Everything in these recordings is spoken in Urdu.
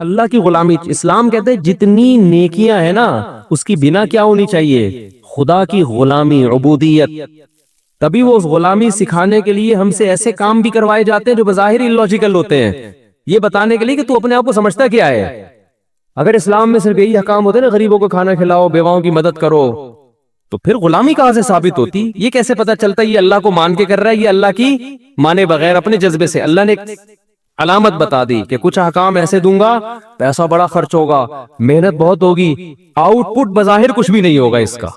اللہ کی غلامی. اسلام کہتے ہیں جتنی نیکیاں ہیں نا اس کی بنا کیا ہونی چاہیے؟ خدا کی غلامی، عبودیت. تبھی وہ اس غلامی سکھانے کے لیے ہم سے ایسے کام بھی کروائے جاتے ہیں جو بظاہر اللاجیکل ہوتے ہیں، یہ بتانے کے لیے کہ تو اپنے آپ کو سمجھتا کیا ہے. اگر اسلام میں صرف یہی حکام ہوتے نا، غریبوں کو کھانا کھلاؤ، بیواؤں کی مدد کرو، تو پھر غلامی کہاں سے ثابت ہوتی؟ یہ کیسے پتا چلتا یہ اللہ کو مان کے کر رہا ہے، یہ اللہ کی مانے بغیر اپنے جذبے سے؟ اللہ نے علامت بتا دی کہ کچھ احکام ایسے دوں گا، پیسہ بڑا خرچ ہوگا، محنت بہت ہوگی، آؤٹ پٹ بظاہر کچھ بھی نہیں ہوگا اس کا،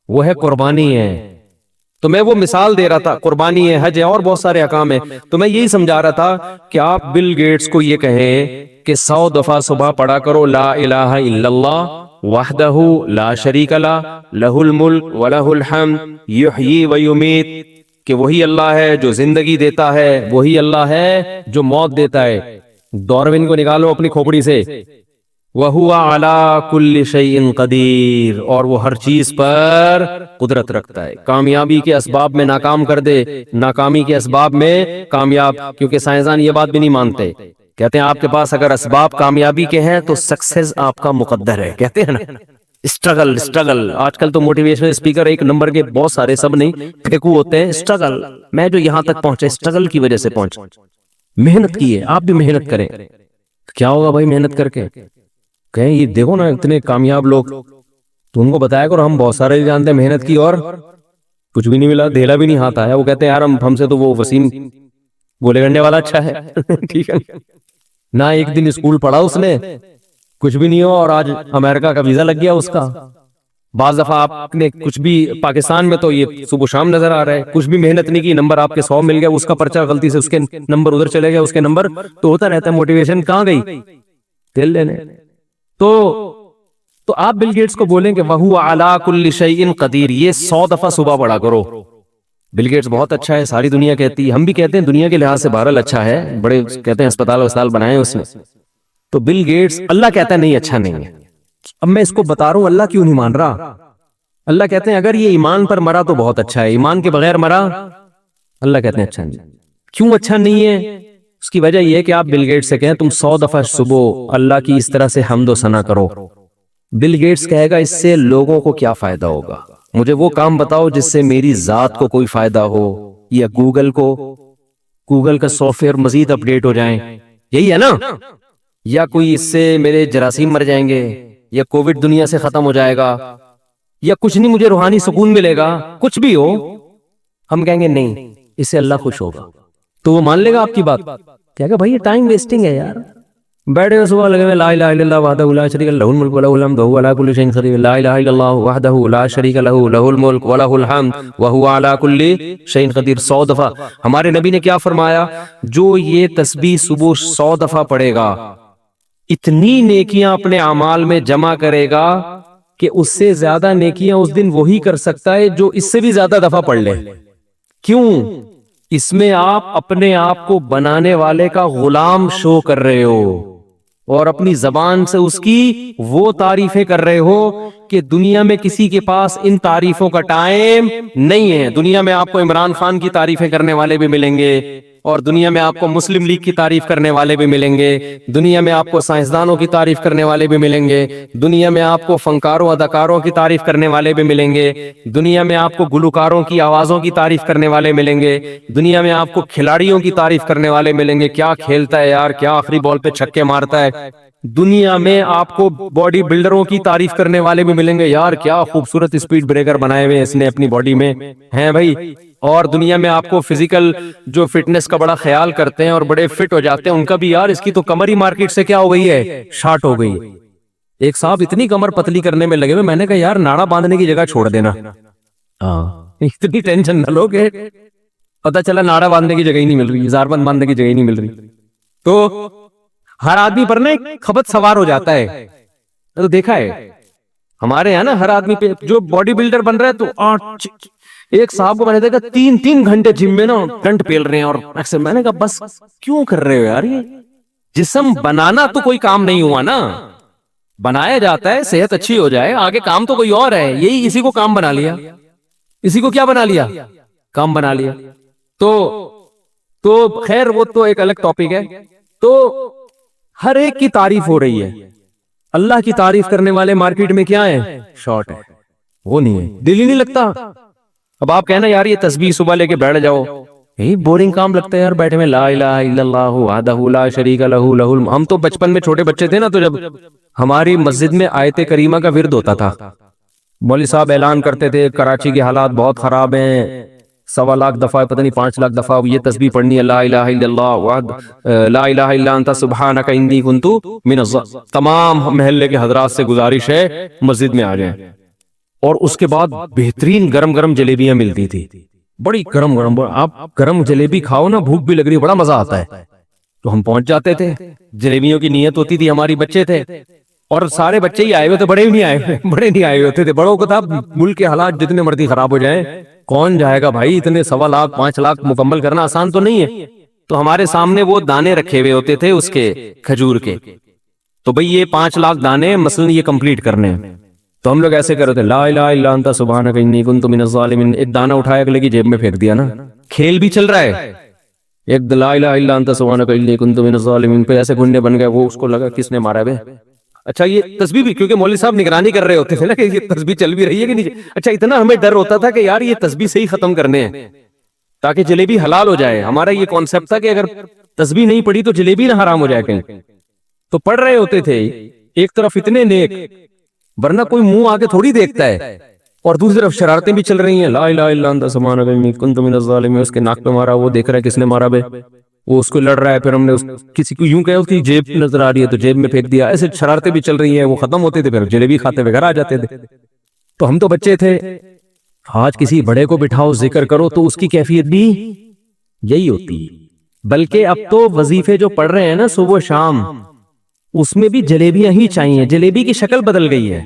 وہ ہے قربانی ہے. تو میں وہ مثال دے رہا تھا، قربانی ہے، حج ہے، اور بہت سارے احکام ہیں. تو میں یہی سمجھا رہا تھا کہ آپ بل گیٹس کو یہ کہیں کہ 100 دفعہ صبح پڑھا کرو لا الہ الا اللہ وحدہ لا شریک لہ لہ الملک ولہ الحمد یحیی و یمیت، کہ وہی اللہ ہے جو زندگی دیتا ہے، وہی اللہ ہے جو موت دیتا ہے. ڈاروین کو نکالو اپنی کھوپڑی سے. وَهُوَ عَلَى كُلِّ شَيْءٍ قَدِيرٌ، اور وہ ہر چیز پر قدرت رکھتا ہے. کامیابی کے اسباب میں ناکام کر دے، ناکامی کے اسباب میں کامیاب. کیونکہ سائنسدان یہ بات بھی نہیں مانتے، کہتے ہیں آپ کے پاس اگر اسباب کامیابی کے ہیں تو سکسیس آپ کا مقدر ہے. کہتے ہیں نا اسٹرگل. آج کل تو موٹیویشنل اسپیکر ایک نمبر کے بہت سارے، سب نہیں پھینکو ہوتے ہیں. اسٹرگل، میں جو یہاں تک پہنچے اسٹرگل کی وجہ سے پہنچا، محنت کی ہے. آپ بھی محنت کریں. کیا ہوگا بھائی محنت کر کے؟ کہیں یہ دیکھو نا اتنے کامیاب لوگ، تو ان کو بتایا کرو ہم بہت سارے جانتے ہیں محنت کی اور کچھ بھی نہیں ملا، دھیلا بھی نہیں ہاتھ آیا. وہ کہتے ہیں یار ہم سے تو وہ وسیم گولے گنڈے والا اچھا ہے. ٹھیک ہے نہ ایک دن اسکول پڑھا اس نے، کچھ بھی نہیں ہوا، اور آج امریکہ کا ویزا لگ گیا اس کا. بعض دفعہ آپ نے کچھ بھی پاکستان میں تو یہ صبح شام نظر آ رہا ہے، کچھ بھی محنت نہیں کی، نمبر آپ کے 100 مل گیا، اس کا پرچہ غلطی سے اس کے نمبر ادھر چلے گیا، اس کے نمبر تو ہوتا رہتا ہے. موٹیویشن کہاں گئی؟ تیل لینے. تو آپ بل گیٹس کو بولیں کہ وَهُوَ عَلَى كُلِّ شَيْءٍ قَدِيرٌ، یہ 100 دفعہ صبح پڑھا کرو. بل گیٹس بہت اچھا ہے، ساری دنیا کہتی ہے، ہم بھی کہتے ہیں دنیا کے لحاظ سے بہرحال اچھا ہے، بڑے کہتے ہیں اسپتال بنائے اس نے. تو بل گیٹس، اللہ کہتا ہے نہیں اچھا نہیں ہے. اب میں اس کو بتا رہا ہوں اللہ کیوں نہیں مان رہا. اللہ کہتے ہیں اگر یہ ایمان پر مرا تو بہت اچھا ہے، ایمان کے بغیر مرا اللہ کہتے ہیں اچھا نہیں. کیوں اچھا نہیں ہے؟ اس کی وجہ یہ ہے کہ آپ بل گیٹس سے کہیں تم 100 دفعہ صبح اللہ کی اس طرح سے حمد و ثنا کرو. بل گیٹس کہے گا اس سے لوگوں کو کیا فائدہ ہوگا؟ مجھے وہ کام بتاؤ جس سے میری ذات کو کوئی فائدہ ہو، یا گوگل کا سافٹ ویئر مزید اپڈیٹ ہو جائیں، یہی ہے نا؟ یا کوئی اس سے میرے جراثیم مر جائیں گے، یا کووڈ دنیا سے ختم ہو جائے گا، یا کچھ نہیں مجھے روحانی سکون ملے گا، کچھ بھی ہو. ہم کہیں گے نہیں اس سے اللہ خوش ہوگا. تو وہ مان لے گا آپ کی بات؟ کہے گا بھائی یہ ٹائم ویسٹنگ ہے یار. بیٹھے ہوئے صبح لگے ہوئے لا الہ الا اللہ وحدہ لا شریک لہ لہ الملک ولہ الحمد وہو علی کل شیء قدیر، لا الہ الا اللہ وحدہ لا شریک لہ لہ الملک ولہ الحمد وہو علی کل شیء قدیر 100 دفعہ. ہمارے نبی نے کیا فرمایا؟ جو یہ تسبیح صبح 100 دفعہ پڑھے گا، اتنی نیکیاں اپنے اعمال میں جمع کرے گا کہ اس سے زیادہ نیکیاں اس دن وہی کر سکتا ہے جو اس سے بھی زیادہ دفعہ پڑھ لے. کیوں؟ اس میں آپ اپنے آپ کو بنانے والے کا غلام شو کر رہے ہو، اور اپنی زبان سے اس کی وہ تعریفیں کر رہے ہو کہ دنیا میں کسی کے پاس ان تعریفوں کا ٹائم نہیں ہے. دنیا میں آپ کو عمران خان کی تعریفیں کرنے والے بھی ملیں گے، اور دنیا میں آپ کو مسلم لیگ کی تعریف کرنے والے بھی ملیں گے، دنیا میں آپ کو سائنسدانوں کی تعریف کرنے والے بھی ملیں گے، دنیا میں آپ کو فنکاروں اداکاروں کی تعریف کرنے والے بھی ملیں گے، دنیا میں آپ کو گلوکاروں کی آوازوں کی تعریف کرنے والے ملیں گے، دنیا میں آپ کو کھلاڑیوں کی تعریف کرنے والے ملیں گے، کیا کھیلتا ہے یار، کیا آخری بال پہ چھکے مارتا ہے. دنیا میں آپ کو باڈی بلڈروں کی تعریف کرنے والے بھی ملیں گے، یار کیا خوبصورت اسپیڈ بریکر بنائے ہوئے اس نے اپنی باڈی میں ہیں بھائی. اور دنیا میں آپ کو فزیکل جو فٹنس کا بڑا خیال کرتے ہیں اور بڑے فٹ ہو جاتے ہیں، ان کا بھی یار اس کی تو کمر ہی مارکیٹ سے کیا ہو گئی ہے، شارٹ ہو گئی. ایک صاحب اتنی کمر پتلی کرنے میں لگے ہوئے، میں نے کہا یار ناڑا باندھنے کی جگہ چھوڑ دینا، اتنی ٹینشن نہ لو کہ پتہ چلا ناڑا باندھنے کی جگہ ہی نہیں مل رہی، زار بند باندھنے کی جگہ ہی نہیں مل رہی. تو ہر آدمی پر نا ایک خبت سوار ہو جاتا ہے. تو دیکھا ہے ہمارے یہاں نا ہر آدمی پہ جو باڈی بلڈر بن رہا ہے تو ایک صاحب کو میں نے دیکھا 3 گھنٹے جم میں نا ڈنڈ پیل رہے ہیں، اور میں نے کہا بس کیوں کر رہے ہو یار؟ یہ جسم بنانا تو کوئی کام نہیں ہوا نا، بنایا جاتا ہے صحت اچھی ہو جائے، آگے کام تو کوئی اور ہے. یہی اسی کو کام بنا لیا، اسی کو کیا بنا لیا؟ کام بنا لیا. تو خیر وہ تو ایک الگ ٹاپک ہے. تو ہر ایک کی تعریف ہو رہی ہے. اللہ کی تعریف کرنے والے مارکیٹ میں کیا ہیں؟ شارٹ ہے. وہ نہیں ہے, دل ہی نہیں لگتا. اب آپ کہنا یار یہ تسبیح صبح لے کے بیٹھ جاؤ, یہی بورنگ کام لگتا ہے یار بیٹھے میں. لا الہ الا اللہ وحدہ لا شریک لہ لہ الم. ہم تو بچپن میں چھوٹے بچے تھے نا, تو جب ہماری مسجد میں آیت کریمہ کا ورد ہوتا تھا, مولوی صاحب اعلان کرتے تھے کراچی کے حالات بہت خراب ہیں, 1.25 لاکھ دفعہ پتہ نہیں 5 لاکھ دفعہ یہ تسبیح پڑھنی ہے, لا الہ الا اللہ وحدہ لا الہ الا انت سبحانک انی کنت من الظالمین. تمام محلے کے حضرات سے گزارش ہے مسجد میں آ جائیں. اور اس کے بعد بہترین گرم گرم جلیبیاں ملتی تھی, بڑی گرم گرم. آپ گرم جلیبی کھاؤ نا, بھوک بھی لگ رہی ہے, بڑا مزہ آتا ہے. تو ہم پہنچ جاتے تھے, جلیبیوں کی نیت ہوتی تھی, ہماری بچے تھے اور سارے بچے ہی آئے ہوئے تھے, بڑے بھی نہیں آئے ہوئے, بڑے نہیں آئے ہوتے تھے. بڑوں کو تھا ملک کے حالات جتنے مرضی خراب ہو جائیں کون جائے گا بھائی, اتنے 1.25 لاکھ 5 لاکھ مکمل کرنا آسان تو نہیں ہے. تو ہمارے سامنے وہ دانے رکھے ہوئے ہوتے تھے اس کے کھجور کے, تو بھئی یہ 5 لاکھ دانے مثلا یہ کمپلیٹ کرنے ہیں. تو ہم لوگ ایسے کر رہے تھے, لا الہ الا انت سبحانک انی کنت من الظالمین. ایک دانہ اٹھایا اگلے کی جیب میں پھینک دیا نا, کھیل بھی چل رہا ہے. ایک لا الہ الا انت سبحانک انی کنت من الظالمین پہ ایسے گھنڈے بن گئے, وہ اس کو لگا کس نے مارا بے. اچھا یہ تسبیح بھی, کیونکہ مولوی صاحب نگرانی کر رہے ہوتے تھے نا کہ یہ تسبیح چل بھی رہی ہے کہ نہیں. اچھا اتنا ہمیں ڈر ہوتا تھا کہ یار یہ تسبیح سے ہی ختم کرنے ہیں تاکہ جلیبی حلال ہو جائے. ہمارا یہ کانسیپٹ تھا کہ اگر تسبیح نہیں پڑھی تو جلیبی نہ حرام ہو جائے کہیں. تو پڑھ رہے ہوتے تھے ایک طرف اتنے نیک, ورنہ کوئی منہ آگے تھوڑی دیکھتا ہے, اور دوسری طرف شرارتیں بھی چل رہی ہیں. لا الہ الا انت سبحانک انی کنت من الظالمین, اس کے ناک پہ مارا, وہ دیکھ رہا ہے کس نے مارا بے, وہ اس کو لڑ رہا ہے. پھر ہم نے کسی کو یوں کہا اس کی جیب نظر آ رہی ہے تو جیب میں پھینک دیا. ایسے شرارتیں بھی چل رہی ہیں, وہ ختم ہوتے تھے, پھر جلیبی کھاتے ہوئے گھر آ جاتے تھے. تو ہم تو بچے تھے. آج کسی بڑے کو بٹھاؤ ذکر کرو تو اس کی کیفیت بھی یہی ہوتی ہے. بلکہ اب تو وظیفے جو پڑھ رہے ہیں نا صبح شام, اس میں بھی جلیبیاں ہی چاہیے. جلیبی کی شکل بدل گئی ہے.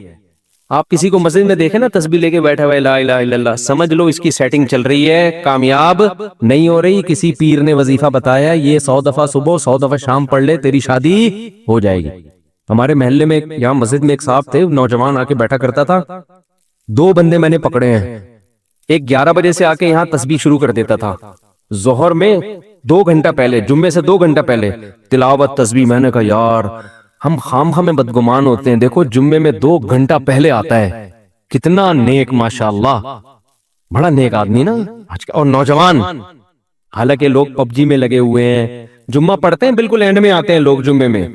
آپ کسی کو مسجد میں دیکھیں نا تسبیح لے کے بیٹھا ہوا ہے لا الہ الا اللہ, سمجھ لو اس کی سیٹنگ چل رہی ہے, کامیاب نہیں ہو رہی. کسی پیر نے وظیفہ بتایا یہ 100 دفعہ صبح 100 دفعہ شام پڑھ لے تیری شادی ہو جائے گی. ہمارے محلے میں یہاں مسجد میں ایک صاحب تھے, نوجوان آ کے بیٹھا کرتا تھا. 2 بندے میں نے پکڑے ہیں. ایک 11 بجے سے آ کے یہاں تسبیح شروع کر دیتا تھا, ظہر میں 2 گھنٹہ پہلے, جمعے سے 2 گھنٹہ پہلے تلاوت تسبیح. میں نے کہا یار ہم خام میں بدگمان ہوتے ہیں, دیکھو جمعے میں 2 گھنٹہ پہلے آتا ہے, کتنا نیک ماشاءاللہ, بڑا نیک آدمی نا آج کا. اور نوجوان, حالانکہ لوگ پب جی میں لگے ہوئے ہیں, جمعہ پڑھتے ہیں بالکل اینڈ میں آتے ہیں لوگ جمعے میں.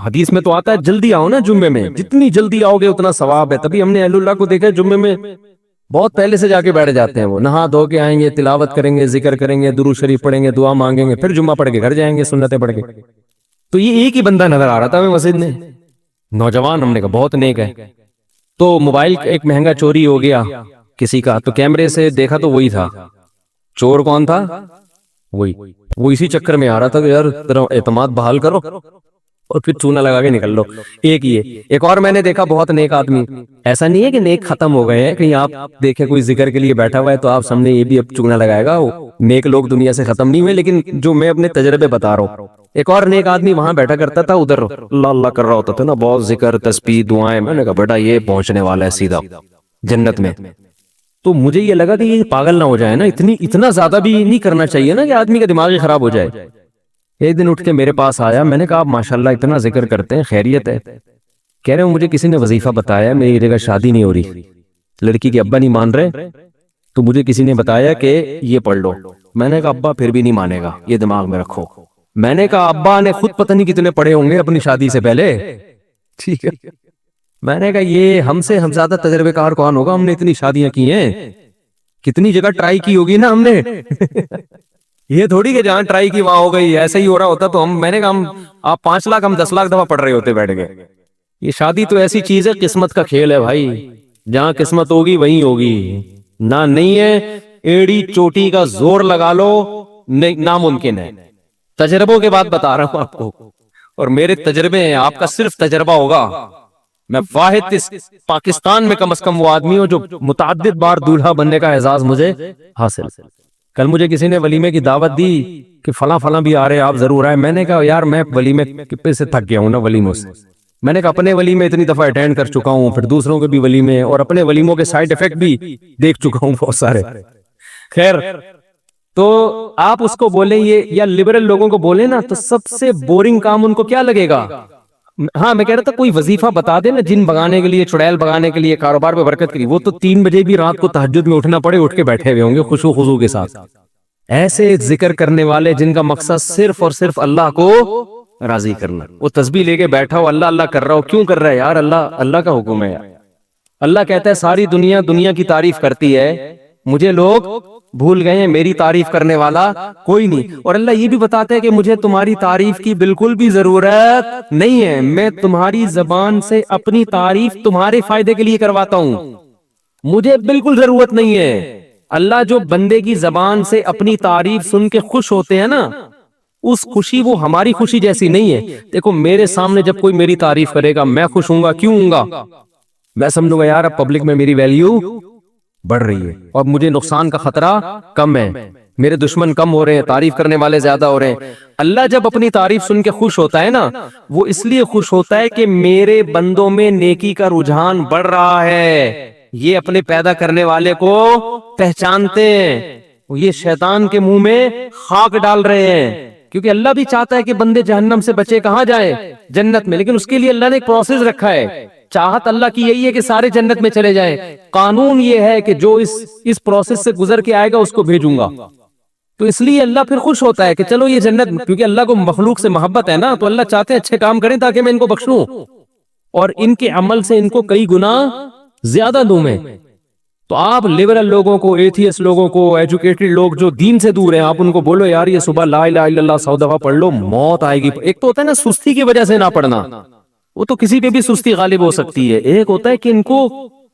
حدیث میں تو آتا ہے جلدی آؤ نا جمعے میں, جتنی جلدی آؤ گے اتنا ثواب ہے. تبھی ہم نے اہل اللہ کو دیکھا جمعے میں بہت پہلے سے جا کے بیٹھ جاتے ہیں. وہ نہا دھو کے آئیں گے, تلاوت کریں گے, ذکر کریں گے, درود شریف پڑھیں گے, دعا مانگیں گے, پھر جمعہ پڑھ کے گھر جائیں گے سنتیں پڑھ کے. تو یہ ایک ہی بندہ نظر آ رہا تھا ہمیں مسجد میں, نوجوان. ہم نے کہا بہت نیک ہے. تو موبائل ایک مہنگا چوری ہو گیا کسی کا, تو کیمرے سے دیکھا تو وہی تھا. چور کون تھا؟ وہی. وہ اسی چکر میں آ رہا تھا کہ یار تیرا اعتماد بحال کرو اور پھر چونا لگا کے نکل لو. ایک اور میں نے دیکھا بہت نیک آدمی. ایسا نہیں ہے کہ نیک ختم ہو گئے ہیں, کہیں آپ دیکھیں کوئی ذکر کے لیے بیٹھا ہوا ہے تو آپ سامنے یہ بھی اب چونا لگائے گا. نیک لوگ دنیا سے ختم نہیں ہوئے, لیکن جو میں اپنے تجربے بتا رہا ہوں. ایک اور نیک آدمی وہاں بیٹھا کرتا تھا, ادھر اللہ اللہ کر رہا ہوتا تھا نا, بہت ذکر تسبیح دعائیں. میں نے کہا بیٹا یہ پہنچنے والا ہے سیدھا جنت میں. تو مجھے یہ لگا کہ یہ پاگل نہ ہو جائے نا, اتنا زیادہ بھی نہیں کرنا چاہیے نا کہ آدمی کا دماغ ہی خراب ہو جائے. ایک دن اٹھ کے میرے پاس آیا, میں نے کہا آپ ماشاءاللہ اتنا ذکر کرتے ہیں, خیریت ہے؟ کہہ رہے ہیں مجھے کسی نے وظیفہ بتایا, میری جگہ شادی نہیں ہو رہی, لڑکی کے ابا نہیں مان رہے, تو مجھے کسی نے بتایا کہ یہ پڑھ لو. میں نے کہا ابا پھر بھی نہیں مانے گا, یہ دماغ میں رکھو. میں نے کہا ابا نے خود پتہ نہیں کتنے پڑھے ہوں گے اپنی شادی سے پہلے, ٹھیک ہے. میں نے کہا یہ ہم سے ہم زیادہ تجربے کار کون ہوگا, ہم نے اتنی شادیاں کی ہیں, کتنی جگہ ٹرائی کی ہوگی نا ہم نے. یہ تھوڑی کہ جہاں ٹرائی کی وہاں ہو گئی, ایسا ہی ہو رہا ہوتا تو ہم, میں نے کہا آپ 5 لاکھ ہم 10 لاکھ دفعہ پڑھ رہے ہوتے بیٹھ گئے. یہ شادی تو ایسی چیز ہے, قسمت کا کھیل ہے بھائی, جہاں قسمت ہوگی وہیں ہوگی, نہ نہیں ہے ایڑی چوٹی کا زور لگا لو, ناممکن ہے. تجربوں کے بعد بتا رہا ہوں آپ کو, اور میرے تجربے ہیں, آپ کا صرف تجربہ ہوگا. میں واحد اس پاکستان میں کم از کم وہ آدمی ہوں جو متعدد بار دولہا بننے کا اعزاز مجھے حاصل. کل مجھے کسی نے ولیمے کی دعوت دی کہ فلاں فلاں بھی آ رہے, آپ ضرور آئے. میں نے کہا یار میں ولیمے پہ سے تھک گیا ہوں نا, ولیموں سے. میں نے کہا اپنے ولیمے اتنی دفعہ اٹینڈ کر چکا ہوں, پھر دوسروں کے بھی ولیمے, اور اپنے ولیموں کے سائیڈ ایفیکٹ بھی دیکھ چکا ہوں بہت سارے. خیر تو آپ اس کو بولیں یہ یا لبرل لوگوں کو بولیں نا تو سب سے بورنگ کام ان کو کیا لگے گا؟ ہاں میں کہہ رہا تھا کوئی وظیفہ بتا دے نا جن بگانے کے لیے، چڑیل بگانے کے لیے، کاروبار پہ برکت کے لیے، وہ تو 3 بجے بھی رات کو تہجد میں اٹھنا پڑے اٹھ کے بیٹھے ہوئے ہوں گے خشوع خضوع کے ساتھ. ایسے ذکر کرنے والے جن کا مقصد صرف اور صرف اللہ کو راضی کرنا. وہ تسبیح لے کے بیٹھا ہو، اللہ اللہ کر رہا ہو، کیوں کر رہا ہے یار؟ اللہ کا حکم ہے یار. اللہ کہتا ہے ساری دنیا کی تعریف کرتی ہے، مجھے لوگ بھول گئے ہیں، میری تعریف کرنے والا کوئی نہیں. اور اللہ یہ بھی بتاتا ہے کہ مجھے تمہاری تعریف کی بالکل بھی ضرورت نہیں ہے، میں تمہاری زبان سے اپنی تعریف تمہارے فائدے کے لیے کرواتا ہوں، مجھے بالکل ضرورت نہیں ہے. اللہ جو بندے کی زبان سے اپنی تعریف سن کے خوش ہوتے ہیں نا، اس خوشی وہ ہماری خوشی جیسی نہیں ہے. دیکھو میرے سامنے جب کوئی میری تعریف کرے گا میں خوش ہوں گا. کیوں ہوں گا؟ میں سمجھوں گا یار اب پبلک میں میری ویلیو بڑھ رہی ہے اور مجھے نقصان کا خطرہ کم ہے، میرے دشمن کم ہو رہے ہیں، تعریف کرنے والے زیادہ ہو رہے ہیں. اللہ جب اپنی تعریف سن کے خوش ہوتا ہے نا، وہ اس لیے خوش ہوتا ہے کہ میرے بندوں میں نیکی کا رجحان بڑھ رہا ہے. یہ اپنے پیدا کرنے والے کو پہچانتے ہیں، یہ شیطان کے منہ میں خاک ڈال رہے ہیں. کیونکہ اللہ بھی چاہتا ہے کہ بندے جہنم سے بچے کہاں جائیں؟ جنت میں. لیکن اس کے لیے اللہ نے ایک پروسیس رکھا ہے. چاہت اللہ کی یہی ہے کہ سارے جنت میں چلے جائیں، قانون یہ ہے کہ جو اس پروسیس سے گزر کے آئے گا اس کو بھیجوں گا. تو اس لیے اللہ پھر خوش ہوتا ہے کہ چلو یہ جنت، کیونکہ اللہ کو مخلوق سے محبت ہے نا، تو اللہ چاہتے ہیں اچھے کام کریں تاکہ میں ان کو بخشوں اور ان کے عمل سے ان کو کئی گنا زیادہ دوں میں. تو آپ لبرل لوگوں کو، ایتھیسٹ لوگوں کو، ایجوکیٹڈ لوگ جو دین سے دور ہیں، آپ ان کو بولو یار یہ صبح لا الہ الا اللہ 100 دفعہ پڑھ لو، موت آئے گی. ایک تو ہوتا ہے نا سستی کی وجہ سے نہ پڑھنا، وہ تو کسی پہ بھی سستی غالب ہو سکتی ہے. ایک ہوتا ہے کہ ان کو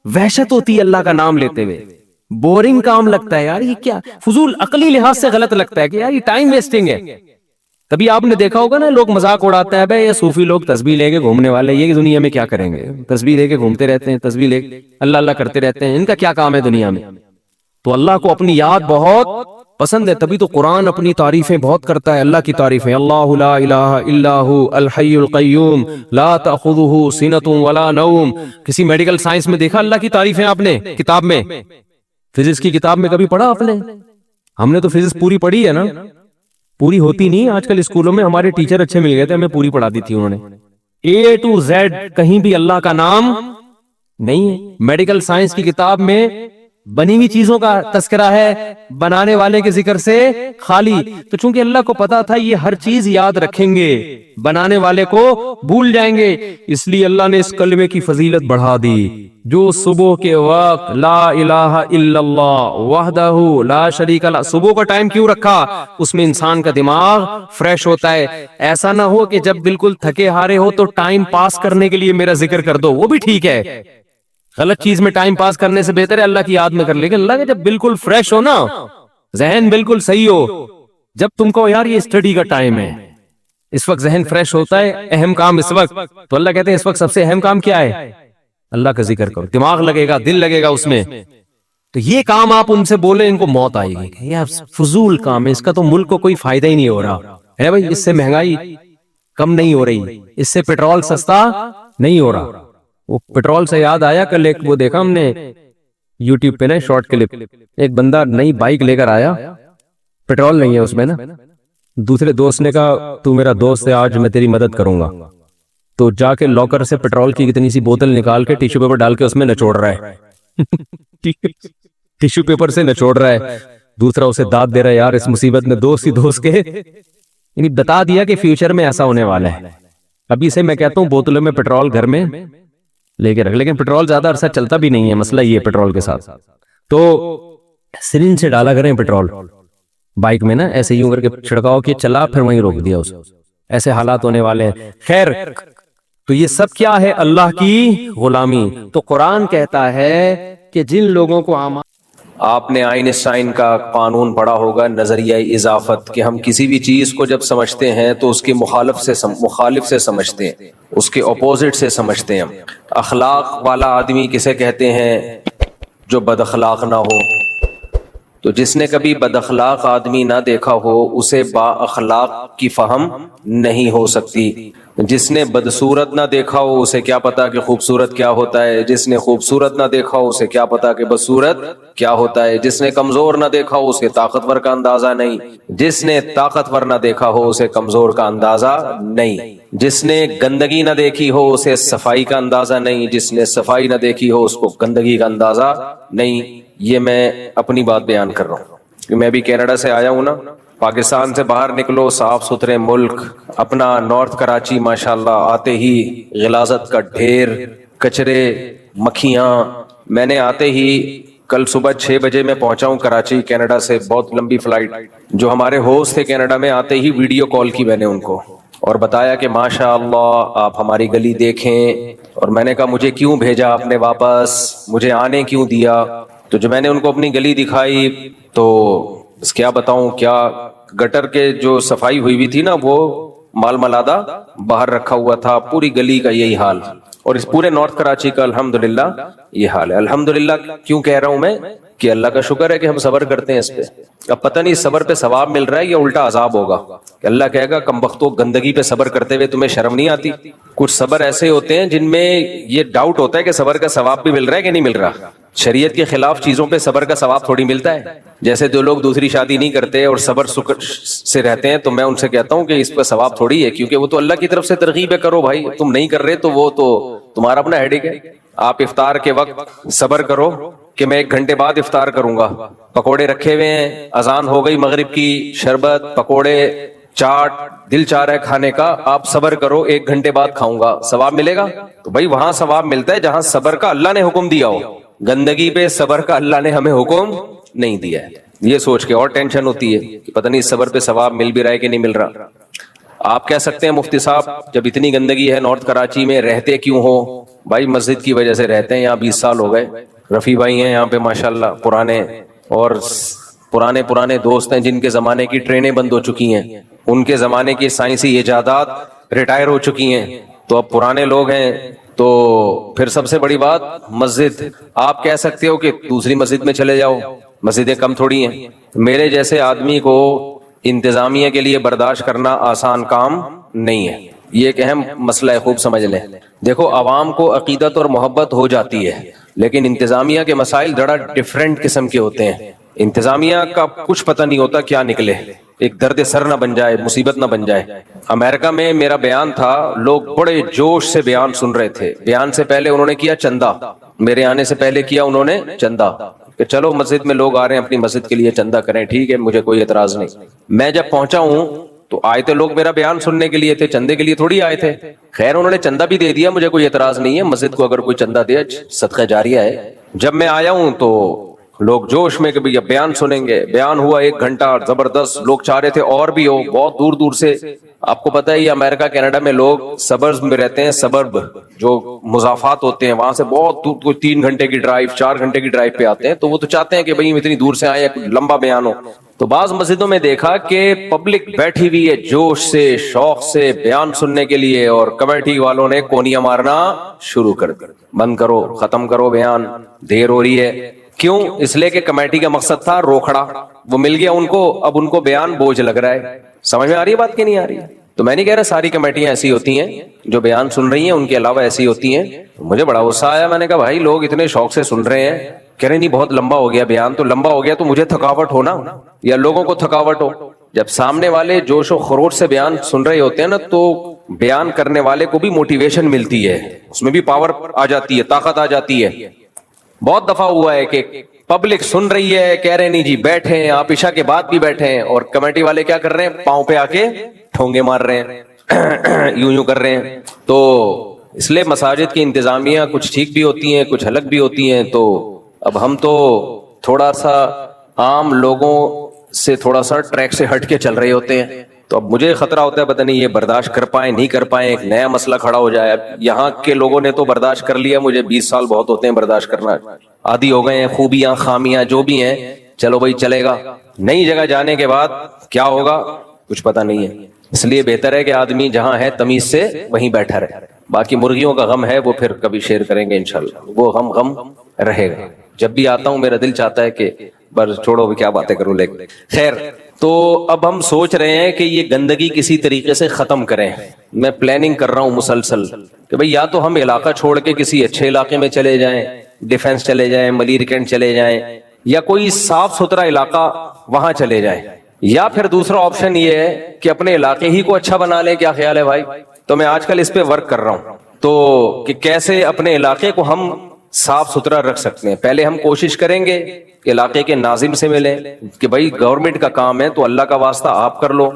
وحشت ہوتی ہے اللہ کا نام لیتے ہوئے، بورنگ کام لگتا ہے یار یہ کیا، فضول عقلی لحاظ سے غلط لگتا ہے کہ یار یہ ٹائم ویسٹنگ ہے. کبھی آپ نے دیکھا ہوگا نا لوگ مذاق اڑاتے ہیں، بھائی یہ صوفی لوگ تسبیح لے کے گھومنے والے، یہ دنیا میں کیا کریں گے؟ تسبیح لے کے گھومتے رہتے ہیں، تسبیح لے کے اللہ اللہ کرتے رہتے ہیں، ان کا کیا کام ہے دنیا میں؟ تو اللہ کو اپنی یاد بہت پسند ہے، تبھی تو قرآن اپنی تعریفیں بہت کرتا ہے. اللہ کی تعریفیں، اللہ لا الہ الا ہو الحی القیوم لا تأخذہ سنۃ ولا نوم. کسی میڈیکل سائنس میں دیکھا اللہ کی تعریفیں آپ نے کتاب میں؟ فزکس کی کتاب میں کبھی پڑھا آپ نے؟ ہم نے تو فزکس پوری پڑھی ہے نا، پوری ہوتی نہیں. آج کل اسکولوں میں ہمارے ٹیچر اچھے مل گئے تھے، ہمیں پوری پڑھا دی تھی انہوں نے. A to Z کہیں بھی اللہ کا نام نہیں ہے. میڈیکل سائنس کی کتاب میں بنی ہوئی چیزوں کا تذکرہ ہے، بنانے والے کے ذکر سے خالی. تو چونکہ اللہ کو پتا تھا یہ ہر چیز یاد رکھیں گے، بنانے والے کو بھول جائیں گے، اس لیے اللہ نے اس کلمے کی فضیلت بڑھا دی. جو صبح کے وقت لا الہ الا اللہ وحدہ لا شریک لہ، صبح کا ٹائم کیوں رکھا؟ اس میں انسان کا دماغ فریش ہوتا ہے. ایسا نہ ہو کہ جب بالکل تھکے ہارے ہو تو ٹائم پاس کرنے کے لیے میرا ذکر کر دو، وہ بھی ٹھیک ہے. غلط چیز میں ٹائم پاس کرنے سے بہتر ہے اللہ کی یاد میں کر. لیکن اللہ کے جب بالکل فریش ہو نا، ذہن بالکل صحیح ہو، جب تم کو یار یہ اسٹڈی کا ٹائم ہے، اس وقت ذہن فریش ہوتا ہے، اہم کام اس وقت، تو اللہ کہتے ہیں اس وقت سب سے اہم کام کیا ہے؟ اللہ کا ذکر کرو. دماغ لگے گا، دل لگے گا اس میں. تو یہ کام آپ ان سے بولے ان کو موت آئے گی، یہ فضول کام ہے، اس کا تو ملک کو کوئی فائدہ ہی نہیں ہو رہا ہے. بھائی اس سے مہنگائی کم نہیں ہو رہی، اس سے پیٹرول سستا نہیں ہو رہا. وہ پیٹرول سے یاد آیا، کل ایک وہ دیکھا ہم نے یوٹیوب پہ نا شارٹ کلپ، ایک بندہ نئی بائک لے کر آیا، پیٹرول نہیں ہے اس میں نا. دوسرے دوست نے کہا تو میرا دوست ہے، آج میں تیری مدد کروں گا. تو جا کے لاکر سے پیٹرول کی اتنی سی بوتل نکال کے ٹیشو پیپر ڈال کے اس میں نچوڑ رہا ہے. ٹیشو پیپر سے نچوڑ رہا ہے. دوسرا اسے داد دے رہا ہے، یار اس مصیبت میں دوست ہی دوست کے، یعنی بتا دیا کہ فیوچر میں ایسا ہونے والا ہے. ابھی سے میں کہتا ہوں بوتلوں میں پیٹرول گھر میں لے کے رکھ. لیکن پیٹرول زیادہ عرصہ چلتا بھی نہیں ہے، مسئلہ یہ ہے پیٹرول کے ساتھ. تو سرنج سے ڈالا کریں پیٹرول بائک میں نا، ایسے یوں کر کے چھڑکاؤ کہ چلا، پھر وہیں روک دیا اس. ایسے حالات ہونے والے ہیں. خیر، تو یہ سب کیا ہے؟ اللہ کی غلامی. تو قرآن کہتا ہے کہ جن لوگوں کو آپ نے آئنسٹائن کا قانون پڑھا ہوگا، نظریہ اضافت، کہ ہم کسی بھی چیز کو جب سمجھتے ہیں تو اس کے مخالف سے سمجھتے ہیں، اس کے اپوزٹ سے سمجھتے ہیں. اخلاق والا آدمی کسے کہتے ہیں؟ جو بد اخلاق نہ ہو. تو جس نے کبھی بد اخلاق آدمی نہ دیکھا ہو اسے با اخلاق کی فہم نہیں ہو سکتی. جس نے بدصورت نہ دیکھا ہو اسے کیا پتا کہ خوبصورت کیا ہوتا ہے. جس نے خوبصورت نہ دیکھا ہو اسے کیا پتا کہ بدصورت کیا ہوتا ہے. جس نے کمزور نہ دیکھا ہو اسے طاقتور کا اندازہ نہیں. جس نے طاقتور نہ دیکھا ہو اسے کمزور کا اندازہ نہیں. جس نے گندگی نہ دیکھی ہو اسے صفائی کا اندازہ نہیں. جس نے صفائی نہ دیکھی ہو اس کو گندگی کا اندازہ نہیں. یہ میں اپنی بات بیان کر رہا ہوں. میں بھی کینیڈا سے آیا ہوں نا. پاکستان سے باہر نکلو، صاف ستھرے ملک اپنا نارتھ کراچی، ماشاءاللہ آتے ہی غلاظت کا ڈھیر، کچرے، مکھیاں. میں نے آتے ہی کل صبح 6 بجے میں پہنچا ہوں کراچی کینیڈا سے، بہت لمبی فلائٹ. جو ہمارے ہوسٹ تھے کینیڈا میں، آتے ہی ویڈیو کال کی میں نے ان کو اور بتایا کہ ماشاءاللہ آپ ہماری گلی دیکھیں. اور میں نے کہا مجھے کیوں بھیجا آپ نے واپس، مجھے آنے کیوں دیا. تو جو میں نے ان کو اپنی گلی دکھائی تو بس کیا بتاؤں، کیا گٹر کے جو صفائی ہوئی تھی نا وہ مال ملادہ باہر رکھا ہوا تھا. پوری گلی کا یہی حال، اور اس پورے نارتھ کراچی کا الحمدللہ یہ حال ہے. الحمدللہ کیوں کہہ رہا ہوں میں کہ اللہ کا شکر ہے کہ ہم صبر کرتے ہیں اس پہ. اب پتہ نہیں صبر پہ ثواب مل رہا ہے یا الٹا عذاب ہوگا کہ اللہ کہے گا کم بختو، گندگی پہ صبر کرتے ہوئے تمہیں شرم نہیں آتی. کچھ صبر ایسے ہوتے ہیں جن میں یہ ڈاؤٹ ہوتا ہے کہ صبر کا ثواب بھی مل رہا ہے کہ نہیں مل رہا. شریعت کے خلاف چیزوں پہ صبر کا ثواب تھوڑی ملتا ہے. جیسے جو لوگ دوسری شادی نہیں کرتے اور صبر سے رہتے ہیں تو میں ان سے کہتا ہوں کہ اس پہ ثواب تھوڑی ہے، کیونکہ وہ تو اللہ کی طرف سے ترغیب ہے، کرو بھائی. تم نہیں کر رہے تو وہ تو تمہارا اپنا ہیڈیک ہے. آپ افطار کے وقت صبر کرو کہ میں 1 گھنٹے بعد افطار کروں گا. پکوڑے رکھے ہوئے ہیں، اذان ہو گئی مغرب کی، شربت، پکوڑے، چاٹ، دل چاہ رہا ہے کھانے کا، آپ صبر کرو 1 گھنٹے بعد کھاؤں گا. ثواب ملے گا؟ تو بھائی وہاں ثواب ملتا ہے جہاں صبر کا اللہ نے حکم دیا ہو. گندگی پہ صبر کا اللہ نے ہمیں حکم نہیں دیا ہے. یہ سوچ کے اور ٹینشن ہوتی ہے کہ پتہ نہیں صبر پہ ثواب مل بھی رہا ہے کہ نہیں مل رہا. آپ کہہ سکتے ہیں مفتی صاحب جب اتنی گندگی ہے نارتھ کراچی میں رہتے کیوں ہو؟ بھائی مسجد کی وجہ سے رہتے ہیں. یہاں 20 سال ہو گئے. رفیع بھائی ہیں یہاں پہ ماشاءاللہ پرانے، اور پرانے دوست ہیں جن کے زمانے کی ٹرینیں بند ہو چکی ہیں، ان کے زمانے کی سائنسی ایجادات ریٹائر ہو چکی ہیں. تو اب پرانے لوگ ہیں. تو پھر سب سے بڑی بات مسجد. آپ کہہ سکتے ہو کہ دوسری مسجد میں چلے جاؤ، مسجدیں کم تھوڑی ہیں. میرے جیسے آدمی کو انتظامیہ کے لیے برداشت کرنا آسان کام نہیں ہے. یہ ایک اہم مسئلہ ہے، خوب سمجھ لیں. دیکھو عوام کو عقیدت اور محبت ہو جاتی ہے، لیکن انتظامیہ کے مسائل ذرا ڈیفرنٹ قسم کے ہوتے ہیں. انتظامیہ کا کچھ پتہ نہیں ہوتا کیا نکلے، ایک درد سر نہ بن جائے، مصیبت نہ بن جائے. امریکہ میں میرا بیان تھا، لوگ بڑے جوش سے بیان سن رہے تھے. بیان سے پہلے انہوں نے کیا چندہ، میرے آنے سے پہلے کیا انہوں نے چندہ کہ چلو مسجد میں لوگ آ رہے ہیں اپنی مسجد کے لیے چندہ کریں، ٹھیک ہے مجھے کوئی اعتراض نہیں. میں جب پہنچا ہوں تو آئے تھے لوگ میرا بیان سننے کے لیے تھے، چندے کے لیے تھوڑی آئے تھے. خیر انہوں نے چندہ بھی دے دیا، مجھے کوئی اعتراض نہیں ہے، مسجد کو اگر کوئی چندہ دے صدقہ جاریہ ہے. جب میں آیا ہوں تو لوگ جوش میں کہ بھئی اب بیان سنیں گے. بیان ہوا 1 گھنٹہ زبردست. لوگ چاہ رہے تھے اور بھی ہو، بہت دور دور سے. آپ کو پتہ ہے یہ امریکہ کینیڈا میں لوگ سبرز میں رہتے ہیں، سبرب جو مضافات ہوتے ہیں وہاں سے بہت دور، کوئی 3 گھنٹے کی ڈرائیو، 4 گھنٹے کی ڈرائیو پہ آتے ہیں. تو وہ تو چاہتے ہیں کہ بھئی اتنی دور سے آئے لمبا بیان ہو. تو بعض مسجدوں میں دیکھا کہ پبلک بیٹھی ہوئی ہے جوش سے، شوق سے بیان سننے کے لیے، اور کمیٹی والوں نے کونیاں مارنا شروع کر دی. بند کرو، ختم کرو بیان، دیر ہو رہی ہے. کیوں؟ اس لیے کہ کمیٹی کا مقصد تھا روکھڑا، وہ مل گیا ان کو. اب ان کو بیان بوجھ لگ رہا ہے. سمجھ میں آ رہی ہے بات کہ نہیں آ رہی ہے؟ تو میں نہیں کہہ رہا ساری کمیٹیاں ایسی ہوتی ہیں، جو بیان سن رہی ہیں ان کے علاوہ ایسی ہوتی ہیں. مجھے بڑا غصہ آیا. میں نے کہا بھائی لوگ اتنے شوق سے سن رہے ہیں، کہہ رہے نہیں بہت لمبا ہو گیا بیان. تو لمبا ہو گیا تو مجھے تھکاوٹ ہو نا، یا لوگوں کو تھکاوٹ ہو. جب سامنے والے جوش و خروش سے بیان سن رہے ہوتے ہیں نا تو بیان کرنے والے کو بھی موٹیویشن ملتی ہے، اس میں بھی پاور آ جاتی ہے، طاقت آ جاتی ہے. بہت دفعہ ہوا ہے کہ پبلک سن رہی ہے، کہہ رہے نہیں جی بیٹھے ہیں، آپ عشاء کے بعد بھی بیٹھے ہیں، اور کمیٹی والے کیا کر رہے ہیں؟ پاؤں پہ آ کے ٹھونگے مار رہے ہیں، یوں کر رہے ہیں. تو اس لیے مساجد کی انتظامیہ کچھ ٹھیک بھی ہوتی ہیں، کچھ الگ بھی ہوتی ہیں. تو اب ہم تو تھوڑا سا عام لوگوں سے تھوڑا سا ٹریک سے ہٹ کے چل رہے ہوتے ہیں. تو اب مجھے خطرہ ہوتا ہے پتہ نہیں یہ برداشت کر پائیں نہیں کر پائیں، ایک نیا مسئلہ کھڑا ہو جائے. اب یہاں کے لوگوں نے تو برداشت کر لیا، مجھے 20 سال بہت ہوتے ہیں برداشت کرنا، عادی ہو گئے ہیں. خوبیاں خامیاں جو بھی ہیں چلو بھائی چلے گا. نئی جگہ جانے کے بعد کیا ہوگا کچھ پتہ نہیں ہے. اس لیے بہتر ہے کہ آدمی جہاں ہے تمیز سے وہیں بیٹھا رہے. باقی مرغیوں کا غم ہے وہ پھر کبھی شیئر کریں گے انشاءاللہ، وہ غم رہے گا. جب بھی آتا ہوں میرا دل چاہتا ہے کہ بس چھوڑو کیا باتیں کروں. لیکن خیر, تو اب ہم سوچ رہے ہیں کہ یہ گندگی کسی طریقے سے ختم کریں. میں پلاننگ کر رہا ہوں مسلسل کہ بھئی یا تو ہم علاقہ چھوڑ کے کسی اچھے علاقے میں چلے جائیں, ڈیفینس چلے جائیں, ملیر کینٹ چلے جائیں, یا کوئی صاف ستھرا علاقہ وہاں چلے جائیں, یا پھر دوسرا آپشن یہ ہے کہ اپنے علاقے ہی کو اچھا بنا لیں. کیا خیال ہے بھائی؟ تو میں آج کل اس پہ ورک کر رہا ہوں تو کہ کیسے اپنے علاقے کو ہم صاف ستھرا رکھ سکتے ہیں. پہلے ہم کوشش کریں گے علاقے کے ناظم سے ملیں کہ بھائی گورنمنٹ کا کام ہے تو اللہ کا واسطہ آپ کر لو.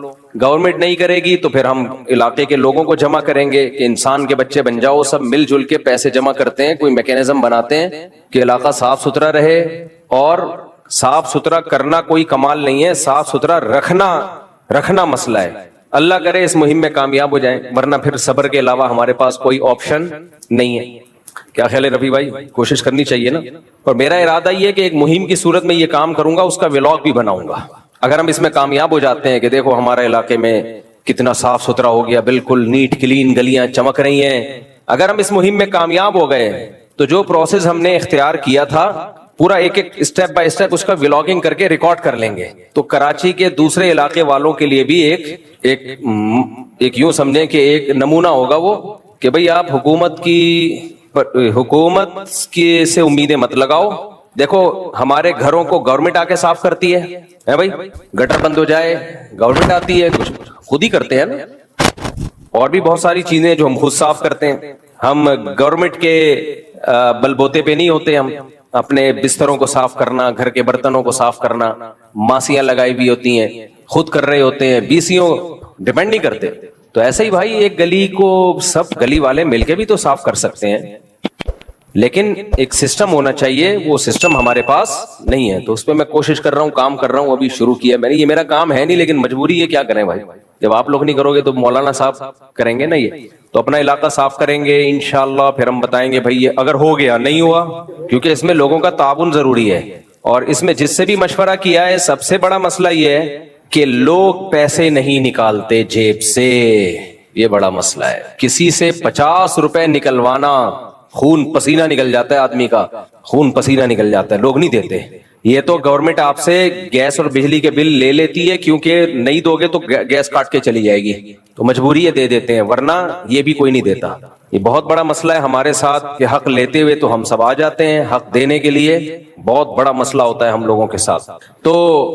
گورنمنٹ نہیں کرے گی تو پھر ہم علاقے کے لوگوں کو جمع کریں گے کہ انسان کے بچے بن جاؤ, سب مل جل کے پیسے جمع کرتے ہیں, کوئی میکینزم بناتے ہیں کہ علاقہ صاف ستھرا رہے. اور صاف ستھرا کرنا کوئی کمال نہیں ہے, صاف ستھرا رکھنا مسئلہ ہے. اللہ کرے اس مہم میں کامیاب ہو جائیں, ورنہ پھر صبر کے علاوہ ہمارے پاس کوئی آپشن نہیں ہے. کیا خیال ہے رفیع بھائی؟ کوشش کرنی چاہیے نا. اور میرا ارادہ یہ ہے کہ ایک مہم کی صورت میں یہ کام کروں گا, اس کا ولاگ بھی بناؤں گا. اگر ہم اس میں کامیاب ہو جاتے ہیں کہ دیکھو ہمارے علاقے میں کتنا صاف ستھرا ہو گیا, بالکل نیٹ کلین, گلیاں چمک رہی ہیں, اگر ہم اس مہم میں کامیاب ہو گئے تو جو پروسیس ہم نے اختیار کیا تھا پورا ایک ایک اسٹیپ بائی اسٹیپ اس کا ولاگنگ کر کے ریکارڈ کر لیں گے. تو کراچی کے دوسرے علاقے والوں کے لیے بھی ایک یوں سمجھیں کہ ایک نمونہ ہوگا وہ کہ بھئی آپ حکومت کی سے امیدیں مت لگاؤ. دیکھو ہمارے گھروں کو گورنمنٹ آ کے صاف کرتی ہے بھائی, گٹر بند ہو جائے گورنمنٹ آتی ہے, کچھ خود ہی کرتے ہیں نا. اور بھی بہت ساری چیزیں جو ہم خود صاف کرتے ہیں. ہم گورنمنٹ کے بل بوتے پہ نہیں ہوتے, ہم اپنے بستروں کو صاف کرنا, گھر کے برتنوں کو صاف کرنا, ماسیاں لگائی ہوئی ہوتی ہیں, خود کر رہے ہوتے ہیں, بیسیوں ڈیپینڈ نہیں کرتے. تو ایسے ہی بھائی ایک گلی کو سب گلی والے مل کے بھی تو صاف کر سکتے ہیں, لیکن ایک سسٹم ہونا چاہیے. وہ سسٹم ہمارے پاس نہیں ہے, تو اس پہ میں کوشش کر رہا ہوں, کام کر رہا ہوں. ابھی شروع کیا میں نے, یہ میرا کام ہے نہیں لیکن مجبوری ہے, کیا کریں بھائی. جب آپ لوگ نہیں کرو گے تو مولانا صاحب کریں گے نا. یہ تو اپنا علاقہ صاف کریں گے انشاءاللہ, پھر ہم بتائیں گے بھائی یہ اگر ہو گیا نہیں ہوا, کیونکہ اس میں لوگوں کا تعاون ضروری ہے. اور اس میں جس سے بھی مشورہ کیا ہے سب سے بڑا مسئلہ یہ ہے کہ لوگ پیسے نہیں نکالتے جیب سے. یہ بڑا مسئلہ ہے. کسی سے 50 روپے نکلوانا, خون پسینہ نکل جاتا ہے آدمی کا, خون پسینہ نکل جاتا ہے, لوگ نہیں دیتے. یہ تو گورنمنٹ آپ سے گیس اور بجلی کے بل لے لیتی ہے, کیونکہ نہیں دو گے تو گیس کاٹ کے چلی جائے گی, تو مجبوری ہے دے دیتے ہیں, ورنہ یہ بھی کوئی نہیں دیتا. یہ بہت بڑا مسئلہ ہے ہمارے ساتھ کہ حق لیتے ہوئے تو ہم سب آ جاتے ہیں, حق دینے کے لیے بہت بڑا مسئلہ ہوتا ہے ہم لوگوں کے ساتھ. تو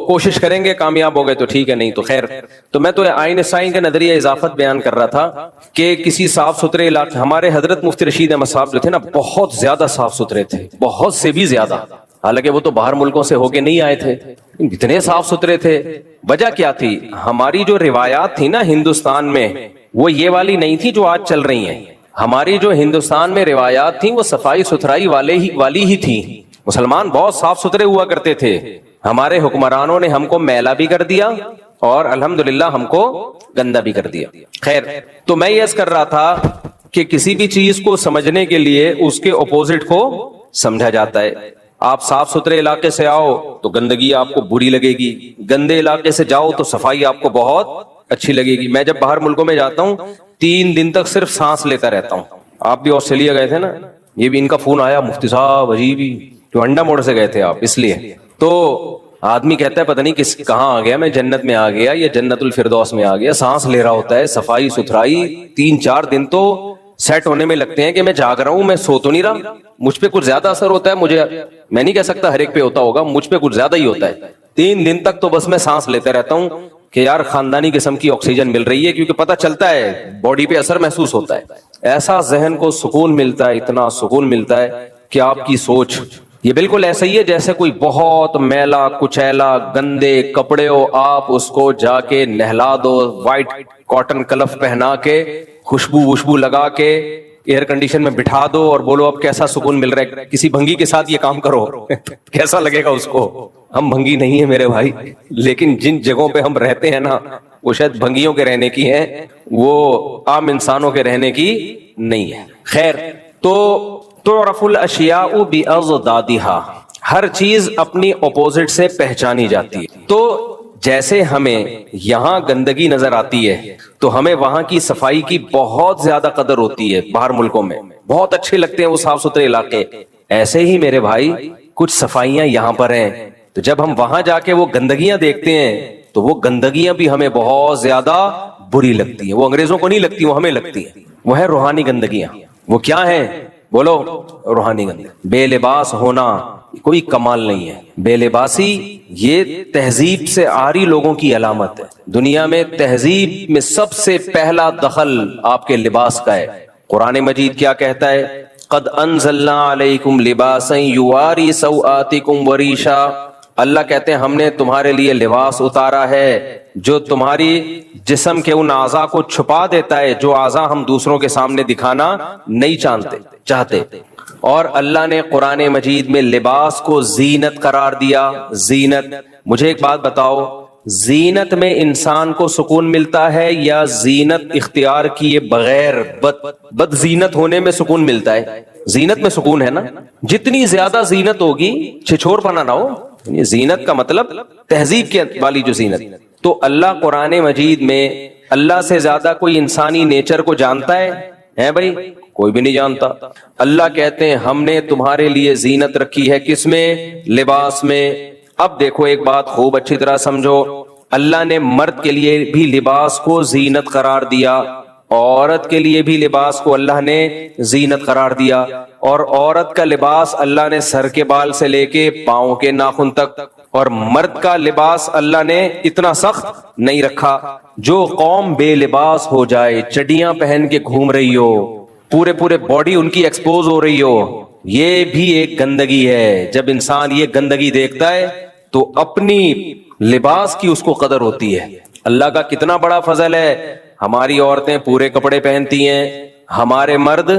کوشش کریں گے, کامیاب ہو گئے تو ٹھیک ہے, نہیں تو خیر. تو میں تو آئین سائن کے نظریہ اضافت بیان کر رہا تھا کہ کسی صاف ستھرے علاقے, ہمارے حضرت مفتی رشید احمد صاحب جو تھے نا بہت زیادہ صاف ستھرے تھے, بہت سے بھی زیادہ. حالانکہ وہ تو باہر ملکوں سے ہو کے نہیں آئے تھے, اتنے صاف ستھرے تھے. وجہ کیا تھی؟ ہماری جو روایات تھی نا ہندوستان میں وہ یہ والی نہیں تھی جو آج چل رہی ہیں. ہماری جو ہندوستان میں روایات تھیں وہ صفائی ستھرائی والی ہی تھی. مسلمان بہت صاف ستھرے ہوا کرتے تھے. ہمارے حکمرانوں نے ہم کو میلا بھی کر دیا اور الحمدللہ ہم کو گندا بھی کر دیا. خیر, تو میں یہ عرض کر رہا تھا کہ کسی بھی چیز کو سمجھنے کے لیے اس کے اپوزٹ کو سمجھا جاتا ہے. آپ صاف ستھرے علاقے سے آؤ تو گندگی آپ کو بری لگے گی, گندے علاقے سے جاؤ تو صفائی آپ کو بہت اچھی لگے گی. میں جب باہر ملکوں میں جاتا ہوں 3 دن تک صرف سانس لیتا رہتا ہوں. آپ بھی آسٹریلیا گئے تھے نا, یہ بھی ان کا فون آیا مفتی صاحب عجیب ہی, جو انڈا موڑ سے گئے تھے آپ, اس لیے تو آدمی کہتا ہے پتہ نہیں کہاں آ گیا, میں جنت میں آ گیا یا جنت الفردوس میں آ گیا. سانس لے رہا ہوتا ہے, صفائی ستھرائی 3-4 دن تو سیٹ ہونے میں لگتے ہیں کہ میں جاگ رہا ہوں, میں سو تو نہیں رہا. مجھ پہ کچھ زیادہ اثر ہوتا ہے, میں نہیں کہہ سکتا ہر ایک پہ ہوتا ہوگا, مجھ پہ کچھ زیادہ ہی ہوتا ہے. 3 دن تک تو بس میں سانس لیتے رہتا ہوں کہ یار خاندانی قسم کی آکسیجن مل رہی ہے, کیونکہ پتہ چلتا ہے باڈی پہ اثر محسوس ہوتا ہے. ایسا ذہن کو سکون ملتا ہے, اتنا سکون ملتا ہے کہ آپ کی سوچ یہ بالکل ایسا ہی ہے جیسے کوئی بہت میلا کچیلا گندے کپڑے ہو, آپ اس کو جا کے نہلا دو, وائٹ کاٹن کلف پہنا کے خوشبو لگا کے ایئر کنڈیشن میں بٹھا دو اور بولو اب کیسا سکون مل رہا ہے. کسی بھنگی کے ساتھ یہ کام کرو کیسا لگے گا اس کو؟ ہم بھنگی نہیں ہے میرے بھائی, لیکن جن جگہوں پہ ہم رہتے ہیں نا وہ شاید بھنگیوں کے رہنے کی ہیں, وہ عام انسانوں کے رہنے کی نہیں ہے. خیر, تو تعرف الاشیاء باضدادها, ہر چیز اپنی اپوزٹ سے پہچانی جاتی ہے. تو جیسے ہمیں یہاں گندگی نظر آتی ہے تو ہمیں وہاں کی صفائی کی بہت زیادہ قدر ہوتی ہے. باہر ملکوں میں بہت اچھے لگتے ہیں وہ صاف ستھرے علاقے. ایسے ہی میرے بھائی کچھ صفائیاں یہاں پر ہیں تو جب ہم وہاں جا کے وہ گندگیاں دیکھتے ہیں تو وہ گندگیاں بھی ہمیں بہت زیادہ بری لگتی ہیں. وہ انگریزوں کو نہیں لگتی, وہ ہمیں لگتی ہیں. وہ ہے روحانی گندگیاں. وہ کیا ہیں؟ بولو. روحانی گندگی. بے لباس ہونا کوئی کمال نہیں ہے. بے لباسی یہ تہذیب سے عاری لوگوں کی علامت ہے. دنیا میں تہذیب میں سب سے پہلا دخل آپ کے لباس کا ہے. قرآن مجید کیا کہتا ہے؟ قد انزلنا علیکم لباسا یواری سوآتکم وریشا. اللہ کہتے ہیں ہم نے تمہارے لیے لباس اتارا ہے جو تمہاری جسم کے ان اعضاء کو چھپا دیتا ہے جو اعضاء ہم دوسروں کے سامنے دکھانا نہیں چاہتے. اور اللہ نے قرآن مجید میں لباس کو زینت قرار دیا. زینت. مجھے ایک بات بتاؤ, زینت میں انسان کو سکون ملتا ہے یا زینت اختیار کیے بغیر بد زینت ہونے میں سکون ملتا ہے؟ زینت میں سکون ہے نا. جتنی زیادہ زینت ہوگی چھچور پنا نہ ہو. زینت کا مطلب تہذیب کے والی جو زینت. تو اللہ قرآن مجید میں اللہ سے زیادہ کوئی انسانی نیچر کو جانتا ہے بھائی؟ کوئی بھی نہیں جانتا. اللہ کہتے ہیں ہم نے تمہارے لیے زینت رکھی ہے. کس میں؟ لباس میں. اب دیکھو ایک بات خوب اچھی طرح سمجھو. اللہ نے مرد کے لیے بھی لباس کو زینت قرار دیا, عورت کے لیے بھی لباس کو اللہ نے زینت قرار دیا. اور عورت کا لباس اللہ نے سر کے بال سے لے کے پاؤں کے ناخن تک, اور مرد کا لباس اللہ نے اتنا سخت نہیں رکھا. جو قوم بے لباس ہو جائے, چڈیاں پہن کے گھوم رہی ہو, پورے باڈی ان کی ایکسپوز ہو رہی ہو, یہ بھی ایک گندگی ہے. جب انسان یہ گندگی دیکھتا ہے تو اپنی لباس کی اس کو قدر ہوتی ہے. اللہ کا کتنا بڑا فضل ہے. ہماری عورتیں پورے کپڑے پہنتی ہیں, ہمارے مرد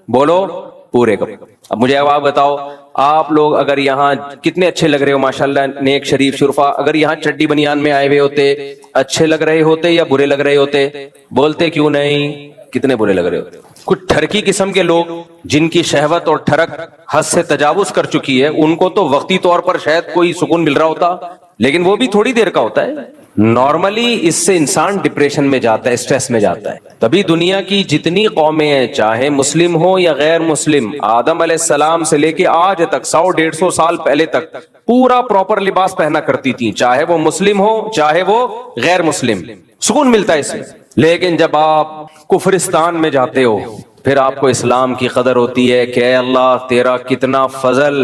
بولو پورے کپڑے. اب مجھے آپ بتاؤ, آپ لوگ اگر یہاں کتنے اچھے لگ رہے ہو ماشاءاللہ, نیک شریف شرفا, اگر یہاں چڈی بنیان میں آئے ہوئے ہوتے اچھے لگ رہے ہوتے یا برے لگ رہے ہوتے؟ بولتے کیوں نہیں؟ کتنے برے لگ رہے ہوتے. کچھ ٹھرکی قسم کے لوگ جن کی شہوت اور ٹھرک حد سے تجاوز کر چکی ہے, ان کو تو وقتی طور پر شاید کوئی سکون مل رہا ہوتا, لیکن وہ بھی تھوڑی دیر کا ہوتا ہے. نارملی اس سے انسان ڈپریشن میں جاتا ہے, اسٹریس میں جاتا ہے. تبھی دنیا کی جتنی قومیں ہیں, چاہے مسلم ہو یا غیر مسلم, آدم علیہ السلام سے لے کے آج تک 100-150 سال پہلے تک پورا پراپر لباس پہنا کرتی تھی, چاہے وہ مسلم ہو چاہے وہ غیر مسلم. سکون ملتا ہے اس میں. لیکن جب آپ کفرستان میں جاتے ہو پھر آپ کو اسلام کی قدر ہوتی ہے کہ اے اللہ تیرا کتنا فضل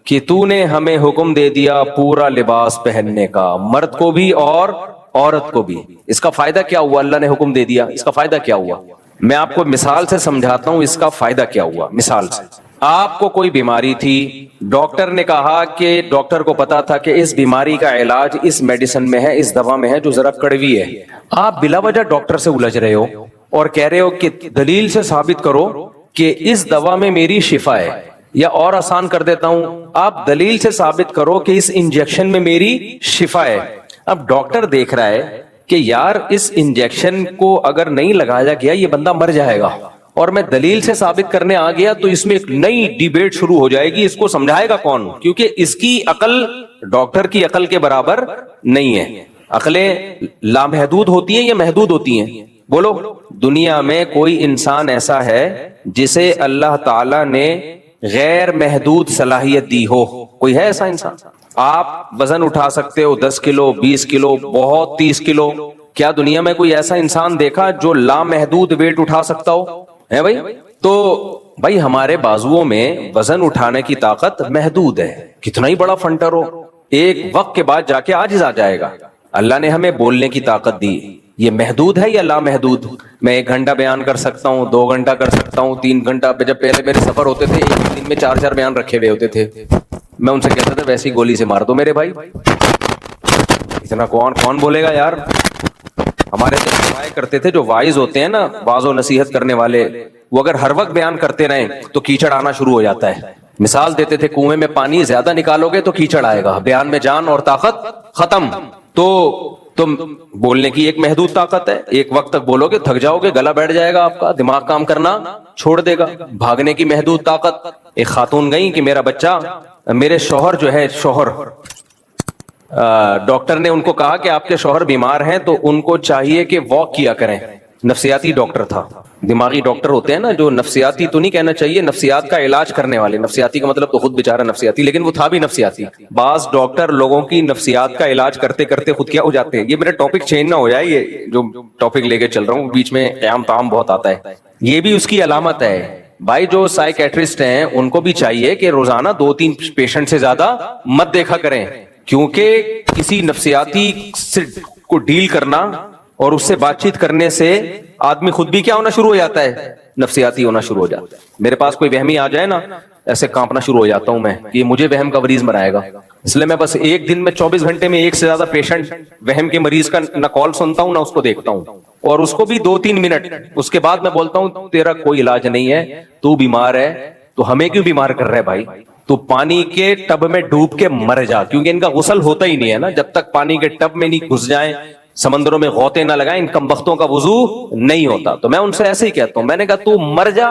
کہ تو نے ہمیں حکم دے دیا پورا لباس پہننے کا, مرد کو بھی اور عورت کو بھی. اس کا فائدہ کیا ہوا؟ اللہ نے حکم دے دیا, اس کا فائدہ کیا ہوا؟ میں آپ کو مثال سے سمجھاتا ہوں اس کا فائدہ کیا ہوا. مثال سے, آپ کو کوئی بیماری تھی, ڈاکٹر نے کہا کہ ڈاکٹر کو پتا تھا کہ اس بیماری کا علاج اس میڈیسن میں ہے, اس دوا میں ہے جو ذرا کڑوی ہے. آپ بلا وجہ ڈاکٹر سے الجھ رہے ہو اور کہہ رہے ہو کہ دلیل سے ثابت کرو کہ اس دوا میں میری شفا ہے, یا اور آسان کر دیتا ہوں, آپ دلیل سے ثابت کرو کہ اس انجیکشن میں میری شفا ہے. اب ڈاکٹر دیکھ رہا ہے کہ یار اس انجیکشن کو اگر نہیں لگایا گیا یہ بندہ مر جائے گا, اور میں دلیل سے ثابت کرنے آ گیا تو اس میں ایک نئی ڈیبیٹ شروع ہو جائے گی. اس کو سمجھائے گا کون؟ کیونکہ اس کی عقل ڈاکٹر کی عقل کے برابر نہیں ہے. عقلیں لامحدود ہوتی ہیں یا محدود ہوتی ہیں؟ بولو. دنیا میں کوئی انسان ایسا ہے جسے اللہ تعالی نے غیر محدود صلاحیت دی ہو؟ کوئی ہے ایسا انسان؟ آپ وزن اٹھا سکتے ہو 10 کلو 20 کلو بہت 30 کلو. کیا دنیا میں کوئی ایسا انسان دیکھا جو لامحدود ویٹ اٹھا سکتا ہو؟ ہے بھائی. تو بھائی ہمارے بازوؤں میں وزن اٹھانے کی طاقت محدود ہے, کتنا ہی بڑا فنٹر ہو ایک وقت کے بعد جا کے عاجز آ جائے گا. اللہ نے ہمیں بولنے کی طاقت دی, یہ محدود ہے یا لامحدود؟ میں 1 گھنٹہ بیان کر سکتا ہوں, 2 گھنٹہ کر سکتا ہوں, 3 گھنٹہ. جب پہلے میرے سفر ہوتے تھے ایک دن میں 4 بیان رکھے ہوئے ہوتے تھے, میں ان سے کہتا تھا ویسی گولی سے مار دو میرے بھائی. اتنا کون بولے گا یار. ہمارے جو کرتے تھے, جو وائز ہوتے ہیں نا, واعظ و نصیحت کرنے والے, وہ اگر ہر وقت بیان کرتے رہیں تو کیچڑ آنا شروع ہو جاتا ہے. مثال دیتے تھے کنویں میں پانی زیادہ نکالو گے تو کیچڑ آئے گا, بیان میں جان اور طاقت ختم. تو تم بولنے کی ایک محدود طاقت ہے, ایک وقت تک بولو گے تھک جاؤ گے, گلا بیٹھ جائے گا آپ کا, دماغ کام کرنا چھوڑ دے گا. بھاگنے کی محدود طاقت. ایک خاتون گئی کہ میرا بچہ, میرے شوہر جو ہے ڈاکٹر نے ان کو کہا کہ آپ کے شوہر بیمار ہیں تو ان کو چاہیے کہ واک کیا کریں. نفسیاتی ڈاکٹر تھا. دماغی ڈاکٹر ہوتے ہیں نا, جو نفسیاتی تو نہیں کہنا چاہیے, نفسیات کا علاج کرنے والے, نفسیاتی کا مطلب تو خود بیچارہ نفسیاتی, لیکن وہ تھا بھی نفسیاتی. بعض ڈاکٹر لوگوں کی نفسیات کا علاج کرتے کرتے خود کیا ہو جاتے ہیں. یہ میرا ٹاپک چینج نہ ہو جائے, یہ جو ٹاپک لے کے چل رہا ہوں بیچ میں قیام تام بہت آتا ہے, یہ بھی اس کی علامت ہے بھائی. جو سائیکیٹرسٹ ہیں ان کو بھی چاہیے کہ روزانہ 2-3 پیشنٹ سے زیادہ مت دیکھا کریں, کیونکہ کسی نفسیاتی سے کو ڈیل کرنا اور اس سے بات چیت کرنے سے آدمی خود بھی کیا ہونا شروع ہو جاتا ہے, نفسیاتی ہونا شروع ہو جاتا ہے. میرے پاس کوئی وہمی آ جائے نا, ایسے کانپنا شروع ہو جاتا ہوں میں کہ مجھے وہم کا مریض بنائے گا. اس لیے میں بس ایک دن میں 24 گھنٹے میں 1 سے زیادہ پیشنٹ وہم کے مریض کا نہ کال سنتا ہوں نہ اس کو دیکھتا ہوں, اور اس کو بھی 2-3 منٹ, اس کے بعد میں بولتا ہوں تیرا کوئی علاج نہیں ہے, تو بیمار ہے, تو ہمیں کیوں بیمار کر رہا ہے بھائی, تو پانی کے ٹب میں ڈوب کے مر جا, کیونکہ ان کا غسل ہوتا ہی نہیں ہے نا, جب تک پانی کے ٹب میں نہیں گھس جائیں, سمندروں میں غوطے نہ لگائیں, ان کمبختوں کا وضو نہیں ہوتا. تو میں ان سے ایسے ہی کہتا ہوں, میں نے کہا تو مر جا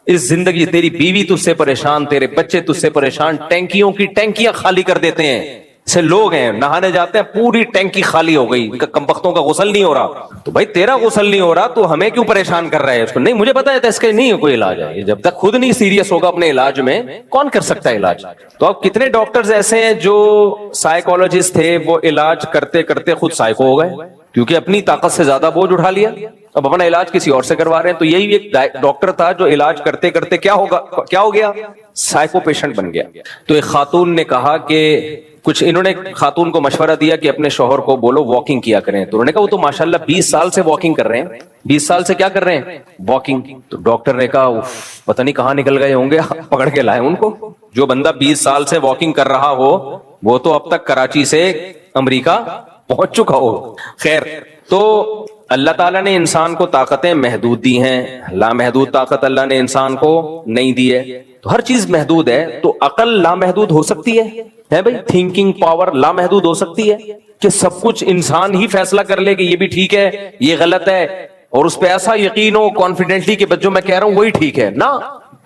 اس زندگی, تیری بیوی تجھ سے پریشان, تیرے بچے تجھ سے پریشان, ٹینکیوں کی ٹینکیاں خالی کر دیتے ہیں. سے لوگ ہیں نہانے جاتے ہیں پوری ٹینکی خالی ہو گئی, ان کا کمبختوں کا غسل نہیں ہو رہا. تو بھائی تیرا غسل نہیں ہو رہا تو ہمیں کیوں پریشان کر رہا ہے؟ اس کو نہیں, مجھے پتا ہے اس کا نہیں کوئی علاج ہے, جب تک خود نہیں سیریس ہوگا اپنے علاج میں کون کر سکتا ہے علاج. تو اب کتنے ڈاکٹرز ایسے ہیں جو سائیکولوجسٹ تھے, وہ علاج کرتے کرتے خود سائیکو ہو گئے, کیونکہ اپنی طاقت سے زیادہ بوجھ اٹھا لیا, اب اپنا علاج کسی اور سے کروا رہے ہیں. تو یہی ایک ڈاکٹر تھا جو علاج کرتے کرتے کیا ہو گیا, سائیکو پیشنٹ بن گیا. تو ایک خاتون نے کہا کہ کچھ, انہوں نے خاتون کو مشورہ دیا کہ اپنے شوہر کو بولو واکنگ کیا کریں. تو انہوں نے کہا وہ تو ماشاءاللہ 20 سال سے واکنگ کر رہے ہیں, 20 سال سے کیا کر رہے ہیں, واکنگ. تو ڈاکٹر نے کہا پتہ نہیں کہاں نکل گئے ہوں گے, پکڑ کے لائے ان کو. جو بندہ 20 سال سے واکنگ کر رہا ہو وہ تو اب تک کراچی سے امریکہ پہنچ چکا ہو. خیر, تو اللہ تعالیٰ نے انسان کو طاقتیں محدود دی ہیں, لامحدود طاقت اللہ نے انسان کو نہیں دی ہے. تو ہر چیز محدود ہے, تو عقل لامحدود ہو سکتی ہے بھائی, تھنکنگ پاور لامحدود ہو سکتی ہے کہ سب کچھ انسان ہی فیصلہ کر لے کہ یہ بھی ٹھیک ہے یہ غلط ہے, اور اس پہ ایسا یقین ہو کانفیڈنٹلی کہ جو میں کہہ رہا ہوں وہی ٹھیک ہے نا.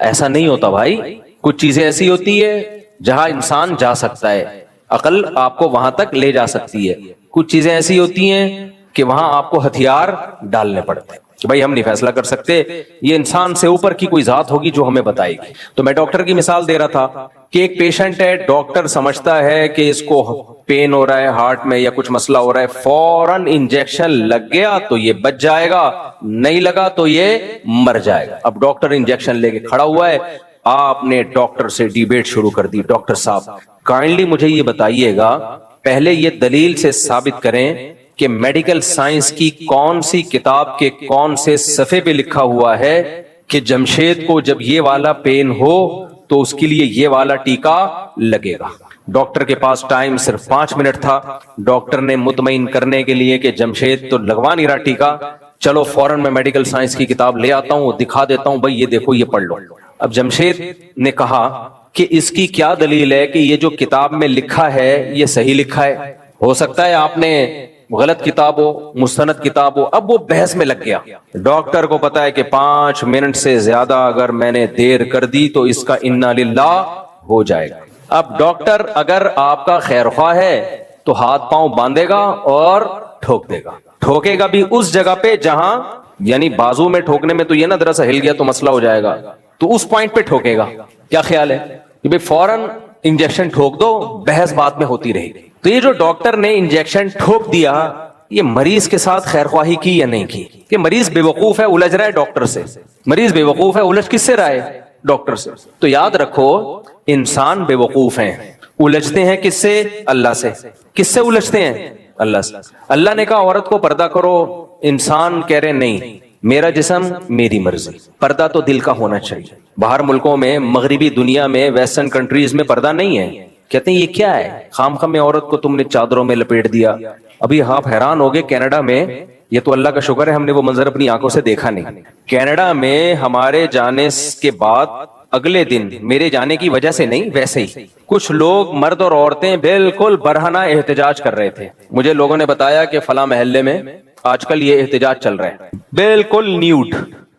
ایسا نہیں ہوتا بھائی. کچھ چیزیں ایسی ہوتی ہے جہاں انسان جا سکتا ہے, عقل آپ کو وہاں تک لے جا سکتی ہے. کچھ چیزیں ایسی ہوتی ہیں کہ وہاں آپ کو ہتھیار ڈالنے پڑتے ہیں کہ بھائی ہم نہیں فیصلہ کر سکتے, یہ انسان سے اوپر کی کوئی ذات ہوگی جو ہمیں بتائے گی. تو میں ڈاکٹر کی مثال دے رہا تھا کہ ایک پیشنٹ ہے, ڈاکٹر سمجھتا ہے کہ اس کو پین ہو رہا ہے ہارٹ میں یا کچھ مسئلہ ہو رہا ہے, فوراً انجیکشن لگ گیا تو یہ بچ جائے گا, نہیں لگا تو یہ مر جائے گا. اب ڈاکٹر انجیکشن لے کے کھڑا ہوا ہے, آپ نے ڈاکٹر سے ڈیبیٹ شروع کر دی, ڈاکٹر صاحب کائنڈلی مجھے یہ بتائیے گا, پہلے یہ دلیل سے ثابت کریں کہ میڈیکل سائنس کی کون سی کتاب کے کون سے صفحے پہ لکھا ہوا ہے کہ جمشید کو جب یہ والا پین ہو تو اس کے لیے یہ والا ٹیکا لگے گا. ڈاکٹر کے پاس ٹائم صرف 5 منٹ تھا. ڈاکٹر نے مطمئن کرنے کے لیے کہ جمشید تو لگوا نہیں رہا ٹیکا, چلو فوراً میں میڈیکل سائنس کی کتاب لے آتا ہوں, دکھا دیتا ہوں, بھائی یہ دیکھو یہ پڑھ لو. اب جمشید نے کہا کہ اس کی کیا دلیل ہے کہ یہ جو کتاب میں لکھا ہے یہ صحیح لکھا ہے, ہو سکتا ہے آپ نے غلط کتاب ہو, مستند کتاب ہو. اب وہ بحث میں لگ گیا. ڈاکٹر کو پتا ہے کہ 5 منٹ سے زیادہ اگر میں نے دیر کر دی تو اس کا انا للہ ہو جائے گا. اب ڈاکٹر اگر آپ کا خیر خواہ ہے تو ہاتھ پاؤں باندھے گا اور ٹھوک دے گا. ٹھوکے گا بھی اس جگہ پہ جہاں, یعنی بازو میں ٹھوکنے میں تو یہ نا ذرا سا ہل گیا تو مسئلہ ہو جائے گا, تو اس پوائنٹ پہ ٹھوکے گا. کیا خیال ہے کہ بھئی فوراً انجیکشن ٹھوک دو, بحث بات میں ہوتی رہے گی. تو یہ جو ڈاکٹر نے انجیکشن ٹھوک دیا, یہ مریض کے ساتھ خیر خواہی کی یا نہیں کی؟ کہ مریض بے وقوف ہے, الجھ رہا ہے ڈاکٹر سے. مریض بے وقوف ہے, الجھ کس سے رہا ہے؟ ڈاکٹر سے. تو یاد رکھو انسان بے وقوف ہیں, الجھتے ہیں کس سے؟ اللہ سے. کس سے الجھتے ہیں؟ اللہ سے. اللہ نے کہا عورت کو پردہ کرو, انسان کہہ رہے نہیں, میرا جسم میری مرضی. پردہ تو دل کا ہونا چاہیے. باہر ملکوں میں, مغربی دنیا میں, ویسٹرن کنٹریز میں پردہ نہیں ہے. کہتے ہیں یہ کیا ہے, خام خام میں عورت کو تم نے چادروں میں لپیٹ دیا. ابھی آپ حیران ہوگے, کینیڈا میں, یہ تو اللہ کا شکر ہے ہم نے وہ منظر اپنی آنکھوں سے دیکھا نہیں, کینیڈا میں ہمارے جانے کے بعد اگلے دن, میرے جانے کی وجہ سے نہیں ویسے ہی, کچھ لوگ مرد اور عورتیں بالکل برہنہ احتجاج کر رہے تھے. مجھے لوگوں نے بتایا کہ فلاں محلے میں آج کل یہ احتجاج چل رہا ہے, بالکل نیوڈ,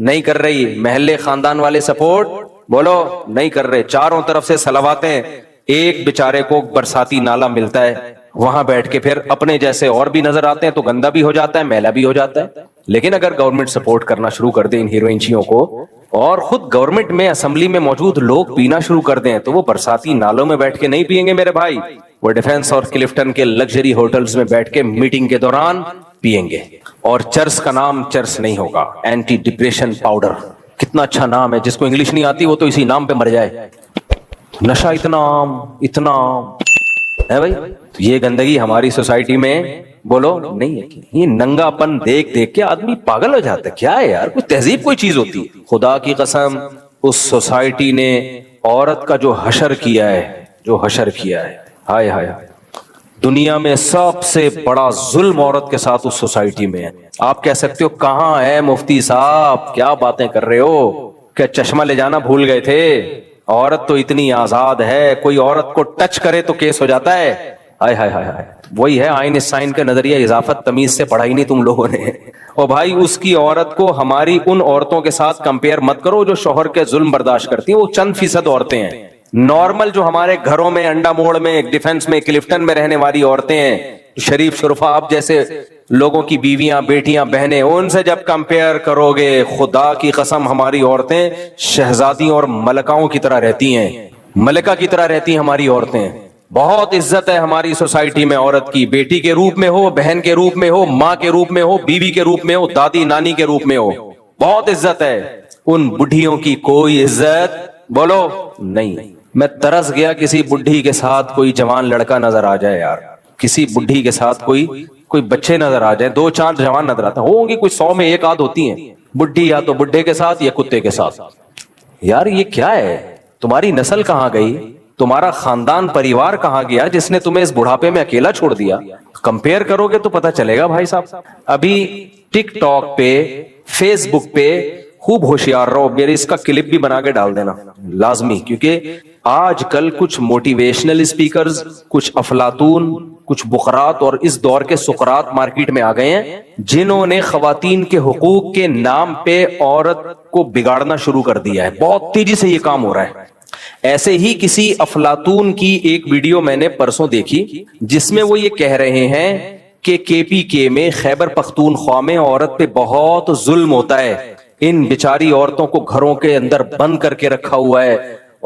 نہیں کر رہی. محلے خاندان والے سپورٹ بولو نہیں کر رہے. چاروں طرف سے سلواتیں. ایک بیچارے کو برساتی نالا ملتا ہے, وہاں بیٹھ کے پھر اپنے جیسے اور بھی نظر آتے ہیں تو گندا بھی ہو جاتا ہے, میلا بھی ہو جاتا ہے. لیکن اگر گورنمنٹ سپورٹ کرنا شروع کر دے ان ہیروئنچیوں کو, اور خود گورنمنٹ میں اسمبلی میں موجود لوگ پینا شروع کر دیں, تو وہ برساتی نالوں میں بیٹھ کے نہیں پیئیں گے میرے بھائی, وہ ڈیفنس اور کلفٹن کے لگژری ہوٹلز میں بیٹھ کے میٹنگ کے دوران پیئیں گے. اور چرس کا نام چرس نہیں ہوگا, اینٹی ڈپریشن پاؤڈر. کتنا اچھا نام ہے, جس کو انگلش نہیں آتی وہ تو اسی نام پہ مر جائے. نشہ اتنا عام ہے بھائی. یہ گندگی ہماری سوسائٹی میں بولو نہیں ہے. یہ ننگا پن دیکھ دیکھ کے آدمی پاگل ہو جاتا ہے. کیا ہے یار, کوئی تہذیب کوئی چیز ہوتی ہے. خدا کی قسم اس سوسائٹی نے عورت کا جو حشر کیا ہے, ہائے ہائے, دنیا میں سب سے بڑا ظلم عورت کے ساتھ اس سوسائٹی میں ہے. آپ کہہ سکتے ہو کہاں ہے مفتی صاحب, کیا باتیں کر رہے ہو, کیا چشمہ لے جانا بھول گئے تھے؟ عورت تو اتنی آزاد ہے, کوئی عورت کو ٹچ کرے تو کیس ہو جاتا ہے. ہائے ہائے ہائے ہائے. وہی ہے آئنسٹائن کا نظریہ اضافت تمیز سے پڑھا ہی نہیں تم لوگوں نے. اور بھائی اس کی عورت کو ہماری ان عورتوں کے ساتھ کمپیئر مت کرو جو شوہر کے ظلم برداشت کرتی ہیں. وہ چند فیصد عورتیں ہیں. نارمل جو ہمارے گھروں میں انڈا موڑ میں ڈیفنس میں کلفٹن میں رہنے والی عورتیں ہیں, شریف شرفا آپ جیسے لوگوں کی بیویاں بیٹیاں بہنیں, ان سے جب کمپیئر کرو گے خدا کی قسم ہماری عورتیں شہزادیوں اور ملکاؤں کی طرح رہتی ہیں, ملکہ کی طرح رہتی ہیں ہماری عورتیں. بہت عزت ہے ہماری سوسائٹی میں عورت کی, بیٹی کے روپ میں ہو, بہن کے روپ میں ہو, ماں کے روپ میں ہو, بیوی کے روپ میں ہو, دادی نانی کے روپ میں ہو, بہت عزت ہے. ان بڈھیوں کی کوئی عزت بولو نہیں. میں ترس گیا کسی بڈھی کے ساتھ کوئی جوان لڑکا نظر آ جائے یار, کسی بڈھی کے ساتھ کوئی بچے نظر آ جائے, 2-4 جوان نظر آتے ہوں گی, کوئی 100 میں 1 آدھ ہوتی ہیں بڈھی, یا تو بڈھے کے ساتھ یا کتے کے ساتھ. یار یہ کیا ہے, تمہاری نسل کہاں گئی, تمہارا خاندان پریوار کہاں گیا جس نے تمہیں اس بڑھاپے میں اکیلا چھوڑ دیا؟ کمپیئر کرو گے تو پتا چلے گا بھائی صاحب. ابھی ٹک ٹاک پہ فیس بک پہ خوب ہوشیار رہو, میرے اس کا کلپ بھی بنا کے ڈال دینا لازمی, کیونکہ آج کل کچھ موٹیویشنل اسپیکرز, کچھ افلاطون, کچھ بقرات اور اس دور کے سقراط مارکیٹ میں آ گئے ہیں جنہوں نے خواتین کے حقوق کے نام پہ عورت کو بگاڑنا شروع کر دیا ہے. بہت تیزی سے یہ کام ہو رہا ہے. ایسے ہی کسی افلاطون کی ایک ویڈیو میں نے پرسوں دیکھی جس میں وہ یہ کہہ رہے ہیں کہ KPK میں خیبر پختونخوا میں عورت پہ بہت ظلم ہوتا ہے, ان بیچاری عورتوں کو گھروں کے اندر بند کر کے رکھا ہوا ہے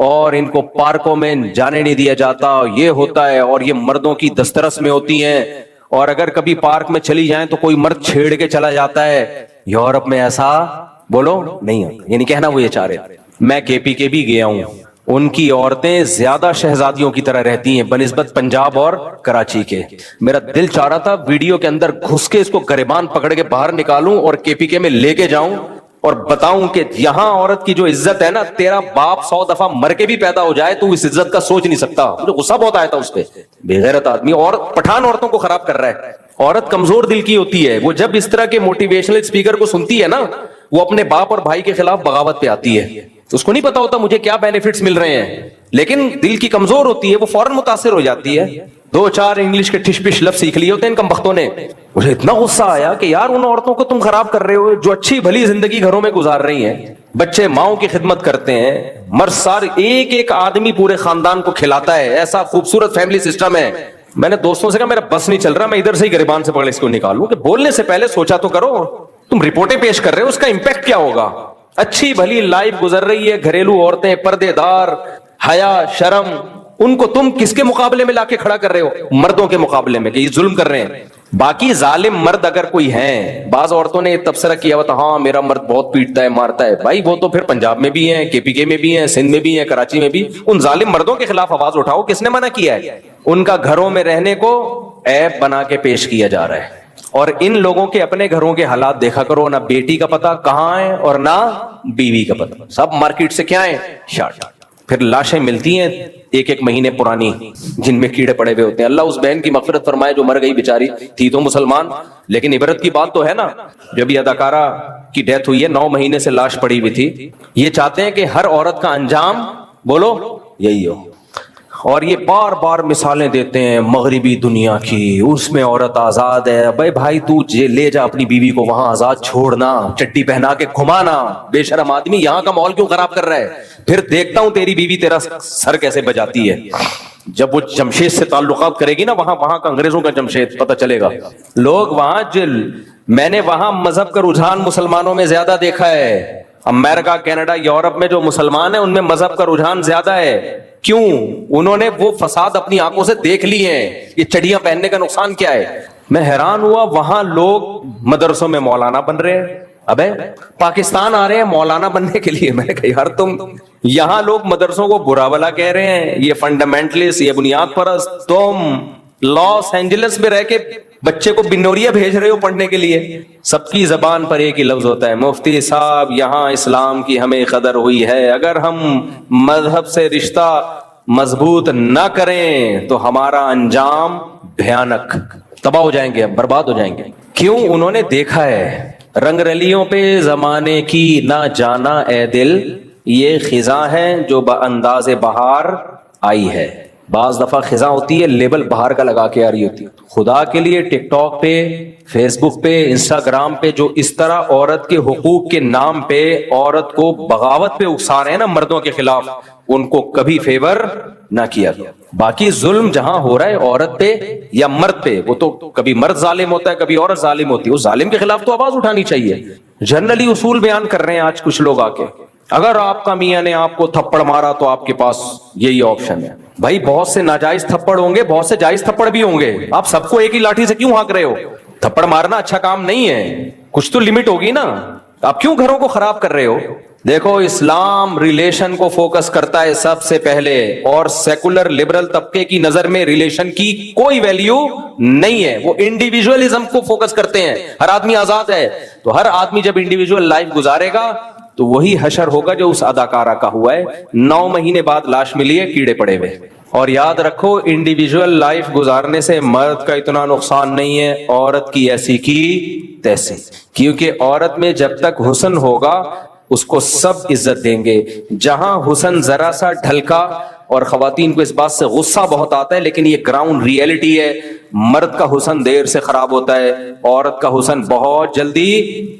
اور ان کو پارکوں میں جانے نہیں دیا جاتا, یہ ہوتا ہے, اور یہ مردوں کی دسترس میں ہوتی ہیں, اور اگر کبھی پارک میں چلی جائیں تو کوئی مرد چھیڑ کے چلا جاتا ہے. یورپ میں ایسا بولو نہیں ہے, یعنی کہنا وہ یہ چاہ رہے. میں KPK بھی گیا ہوں, ان کی عورتیں زیادہ شہزادیوں کی طرح رہتی ہیں بنسبت پنجاب اور کراچی کے. میرا دل چاہ رہا تھا ویڈیو کے اندر گھس کے اس کو گریبان پکڑ کے باہر نکالوں اور KPK میں لے کے جاؤں اور بتاؤں کہ یہاں عورت کی جو عزت ہے نا, تیرا باپ 100 دفعہ مر کے بھی پیدا ہو جائے تو اس عزت کا سوچ نہیں سکتا. مجھے غصہ بہت آیا تھا اس پہ, بے غیرت آدمی, اور پٹھان عورتوں کو خراب کر رہا ہے. عورت کمزور دل کی ہوتی ہے, وہ جب اس طرح کے موٹیویشنل اسپیکر کو سنتی ہے نا, وہ اپنے باپ اور بھائی کے خلاف بغاوت پہ آتی ہے. اس کو نہیں پتا ہوتا مجھے کیا بینیفٹس مل رہے ہیں, لیکن دل کی کمزور ہوتی ہے, وہ فوراً متاثر ہو جاتی ہے. 2-4 انگلش کے ٹھش پش لفظ سیکھ لیے ہوتے ہیں ان کمبختوں نے. مجھے اتنا غصہ آیا کہ یار ان عورتوں کو تم خراب کر رہے ہو جو اچھی بھلی زندگی گھروں میں گزار رہی ہیں, بچے ماؤں کی خدمت کرتے ہیں, مرسار ایک آدمی پورے خاندان کو کھلاتا ہے, ایسا خوبصورت فیملی سسٹم ہے. میں نے دوستوں سے کہا میرا بس نہیں چل رہا, میں ادھر سے ہی گریبان سے پکڑ اس کو نکالوں کہ بولنے سے پہلے سوچا تو کرو. تم رپورٹیں پیش کر رہے ہو, اس کا امپیکٹ کیا ہوگا؟ اچھی بھلی لائف گزر رہی ہے, گھریلو عورتیں پردے دار, حیا شرم, ان کو تم کس کے مقابلے میں لا کے کھڑا کر رہے ہو؟ مردوں کے مقابلے میں کہ یہ ظلم کر رہے ہیں. باقی ظالم مرد اگر کوئی ہیں, بعض عورتوں نے تبصرہ کیا ہوا تھا, ہاں میرا مرد بہت پیٹتا ہے مارتا ہے. بھائی وہ تو پھر پنجاب میں بھی ہیں, KPK میں بھی ہیں, سندھ میں بھی ہیں, کراچی میں بھی. ان ظالم مردوں کے خلاف آواز اٹھاؤ, کس نے منع کیا ہے؟ ان کا گھروں میں رہنے کو عیب بنا کے پیش کیا جا رہا ہے. اور ان لوگوں کے اپنے گھروں کے حالات دیکھا کرو, نہ بیٹی کا پتہ کہاں ہے اور نہ بیوی کا پتہ, سب مارکیٹ سے کیا ہے شارٹ. پھر لاشیں ملتی ہیں 1-1 مہینے پرانی جن میں کیڑے پڑے ہوئے ہوتے ہیں. اللہ اس بہن کی مغفرت فرمائے جو مر گئی بیچاری, تھی تو مسلمان, لیکن عبرت کی بات تو ہے نا. جب یہ اداکارہ کی ڈیتھ ہوئی ہے 9 مہینے سے لاش پڑی ہوئی تھی. یہ چاہتے ہیں کہ ہر عورت کا انجام بولو یہی ہو. اور یہ بار بار مثالیں دیتے ہیں مغربی دنیا کی، اس میں عورت آزاد ہے. بھائی تو لے جا اپنی بیوی کو وہاں آزاد چھوڑنا، چٹی پہنا کے گھمانا. بے شرم آدمی یہاں کا ماحول کیوں خراب کر رہا ہے؟ پھر دیکھتا ہوں تیری بیوی تیرا سر کیسے بجاتی ہے. جب وہ جمشید سے تعلقات کرے گی نا، وہاں کا انگریزوں کا جمشید پتہ چلے گا. لوگ وہاں میں نے وہاں مذہب کا رجحان مسلمانوں میں زیادہ دیکھا ہے. امریکہ، کینیڈا، یورپ میں جو مسلمان ہیں ان میں مذہب کا رجحان زیادہ ہے. کیوں؟ انہوں نے وہ فساد اپنی آنکھوں سے دیکھ لیے ہیں. یہ چڑیاں پہننے کا نقصان کیا ہے؟ میں حیران ہوا، وہاں لوگ مدرسوں میں مولانا بن رہے ہیں. ابے پاکستان آ رہے ہیں مولانا بننے کے لیے. میں نے کہا یار تم یہاں لوگ مدرسوں کو برا بلا کہہ رہے ہیں، یہ فنڈامنٹلسٹ، یہ بنیاد پرست. تم لاس اینجلس میں رہ کے بچے کو بنوریا بھیج رہے ہو پڑھنے کے لیے. سب کی زبان پر ایک ہی لفظ ہوتا ہے، مفتی صاحب یہاں اسلام کی ہمیں قدر ہوئی ہے، اگر ہم مذہب سے رشتہ مضبوط نہ کریں تو ہمارا انجام بھیانک، تباہ ہو جائیں گے، برباد ہو جائیں گے. کیوں؟ انہوں نے دیکھا ہے. رنگ رلیوں پہ زمانے کی نہ جانا اے دل، یہ خزاں ہے جو بانداز بہار آئی ہے. بعض دفعہ خزاں ہوتی ہے لیبل باہر کا لگا کے آ رہی ہوتی ہے. خدا کے لیے ٹک ٹاک پہ، فیس بک پہ، انسٹاگرام پہ جو اس طرح عورت کے حقوق کے نام پہ عورت کو بغاوت پہ اکسا رہے ہیں نا مردوں کے خلاف، ان کو کبھی فیور نہ کیا گیا. باقی ظلم جہاں ہو رہا ہے عورت پہ یا مرد پہ، وہ تو کبھی مرد ظالم ہوتا ہے کبھی عورت ظالم ہوتی ہے، اس ظالم کے خلاف تو آواز اٹھانی چاہیے. جنرلی اصول بیان کر رہے ہیں آج کچھ لوگ آ کے. اگر آپ کا میاں نے آپ کو تھپڑ مارا تو آپ کے پاس یہی آپشن ہے. بھائی بہت سے ناجائز تھپڑ ہوں گے، بہت سے جائز تھپڑ بھی ہوں گے. آپ سب کو ایک ہی لاٹھی سے کیوں ہانک رہے ہو؟ تھپڑ مارنا اچھا کام نہیں ہے، کچھ تو لمٹ ہوگی نا. آپ کیوں گھروں کو خراب کر رہے ہو؟ دیکھو اسلام ریلیشن کو فوکس کرتا ہے سب سے پہلے، اور سیکولر لبرل طبقے کی نظر میں ریلیشن کی کوئی ویلیو نہیں ہے. وہ انڈیویجولزم کو فوکس کرتے ہیں. ہر آدمی آزاد ہے، تو ہر آدمی جب انڈیویجول لائف گزارے گا تو وہی حشر ہوگا جو اس اداکارہ کا ہوا ہے. 9 مہینے بعد لاش ملی ہے کیڑے پڑے ہوئے. اور یاد رکھو انڈیویجول لائف گزارنے سے مرد کا اتنا نقصان نہیں ہے، عورت کی ایسی کی تیسی. کیونکہ عورت میں جب تک حسن ہوگا اس کو سب عزت دیں گے. جہاں حسن ذرا سا ڈھلکا، اور خواتین کو اس بات سے غصہ بہت آتا ہے لیکن یہ گراؤنڈ ریئلٹی ہے، مرد کا حسن دیر سے خراب ہوتا ہے، عورت کا حسن بہت جلدی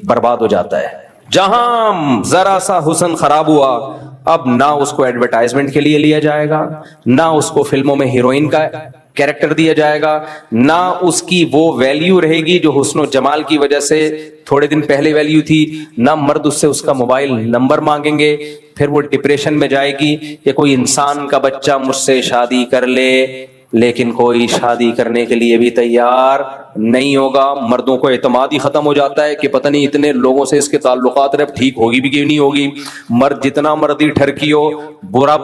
برباد ہو جاتا ہے. جہاں ذرا سا حسن خراب ہوا، اب نہ اس کو ایڈورٹائزمنٹ کے لیے لیا جائے گا، نہ اس کو فلموں میں ہیروئن کا کیریکٹر دیا جائے گا، نہ اس کی وہ ویلیو رہے گی جو حسن و جمال کی وجہ سے تھوڑے دن پہلے ویلیو تھی، نہ مرد اس سے اس کا موبائل نمبر مانگیں گے. پھر وہ ڈپریشن میں جائے گی کہ کوئی انسان کا بچہ مجھ سے شادی کر لے، لیکن کوئی شادی کرنے کے لیے بھی تیار نہیں ہوگا. مردوں کو اعتماد ہی ختم ہو جاتا ہے کہ پتہ نہیں اتنے لوگوں سے اس کے تعلقات رہے، اب ٹھیک ہوگی بھی کہ نہیں ہوگی. مرد جتنا مرضی ٹھرکی ہو،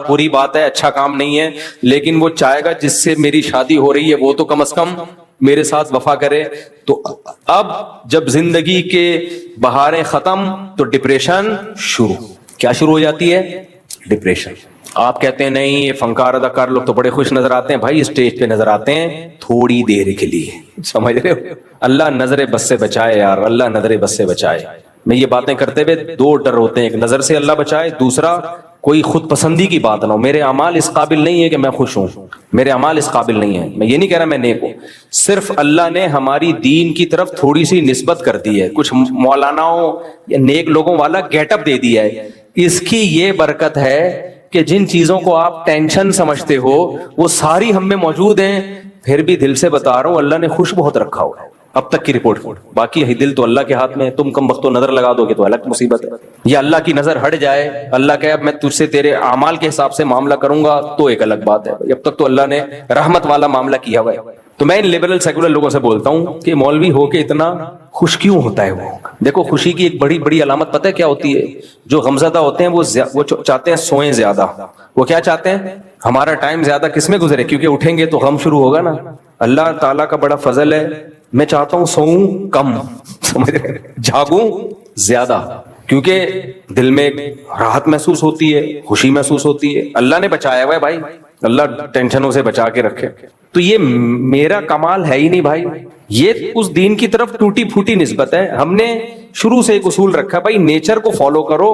بری بات ہے، اچھا کام نہیں ہے، لیکن وہ چاہے گا جس سے میری شادی ہو رہی ہے وہ تو کم از کم میرے ساتھ وفا کرے. تو اب جب زندگی کے بہاریں ختم تو ڈپریشن شروع. کیا شروع ہو جاتی ہے؟ ڈپریشن. آپ کہتے ہیں نہیں یہ فنکار اداکار لوگ تو بڑے خوش نظر آتے ہیں. بھائی اسٹیج پہ نظر آتے ہیں تھوڑی دیر کے لیے، سمجھ رہے ہو؟ اللہ نظر بس سے بچائے یار، اللہ نظر بس سے بچائے. میں یہ باتیں کرتے ہوئے 2 ڈر ہوتے ہیں، ایک نظر سے اللہ بچائے، دوسرا کوئی خود پسندی کی بات نہ ہو. میرے اعمال اس قابل نہیں ہے کہ میں خوش ہوں، میرے اعمال اس قابل نہیں ہے. میں یہ نہیں کہہ رہا میں نیک ہوں، صرف اللہ نے ہماری دین کی طرف تھوڑی سی نسبت کر دی ہے، کچھ مولاناؤں یا نیک لوگوں والا گیٹ اپ دے دیا ہے. اس کی یہ برکت ہے کہ جن چیزوں کو آپ ٹینشن سمجھتے ہو وہ ساری ہم میں موجود ہیں. پھر بھی دل سے بتا رہا ہوں اللہ نے خوش بہت رکھا ہوا ہے اب تک کی رپورٹ. باقی یہی دل تو اللہ کے ہاتھ میں ہے. تم کم وقت نظر لگا دو گے تو الگ مصیبت ہے. یا اللہ کی نظر ہٹ جائے، اللہ کہ اب میں تجھ سے تیرے اعمال کے حساب سے معاملہ کروں گا تو ایک الگ بات ہے. اب تک تو اللہ نے رحمت والا معاملہ کیا ہوا ہے. تو میں ان لبرل سیکولر لوگوں سے بولتا ہوں کہ مولوی ہو کے اتنا خوش کیوں ہوتا ہے وہ؟ دیکھو خوشی کی ایک بڑی علامت پتہ ہے کیا ہوتی ہے؟ جو غمزدہ ہوتے ہیں وہ چاہتے ہیں سوئیں زیادہ. وہ کیا چاہتے ہیں؟ ہمارا ٹائم زیادہ کس میں گزرے، کیونکہ اٹھیں گے تو غم شروع ہوگا نا. اللہ تعالیٰ کا بڑا فضل ہے، میں چاہتا ہوں سوؤں کم، سمجھ رہے، جاگوں زیادہ، کیونکہ دل میں راحت محسوس ہوتی ہے، خوشی محسوس ہوتی ہے. اللہ نے بچایا ہوا ہے بھائی، اللہ ٹینشنوں سے بچا کے رکھے. تو یہ میرا کمال ہے ہی نہیں بھائی، یہ اس دین کی طرف ٹوٹی پھوٹی نسبت ہے. ہم نے شروع سے ایک اصول رکھا بھائی نیچر کو فالو کرو،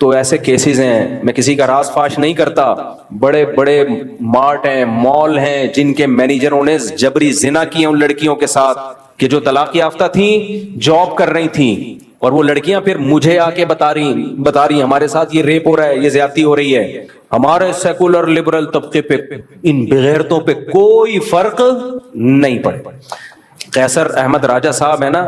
تو ایسے کیسز ہیں, میں کسی کا راز فاش نہیں کرتا, بڑے بڑے مارٹ ہیں, مال ہیں, جن کے مینیجروں نے جبری زنا کیے ان لڑکیوں کے ساتھ کہ جو طلاق یافتہ تھیں, جاب کر رہی تھیں, اور وہ لڑکیاں پھر مجھے آ کے بتا رہی ہمارے ساتھ یہ ریپ ہو رہا ہے, یہ زیادتی ہو رہی ہے. ہمارے سیکولر لبرل طبقے پہ ان بغیرتوں پہ کوئی فرق نہیں پڑے. قیصر احمد راجہ صاحب ہے نا,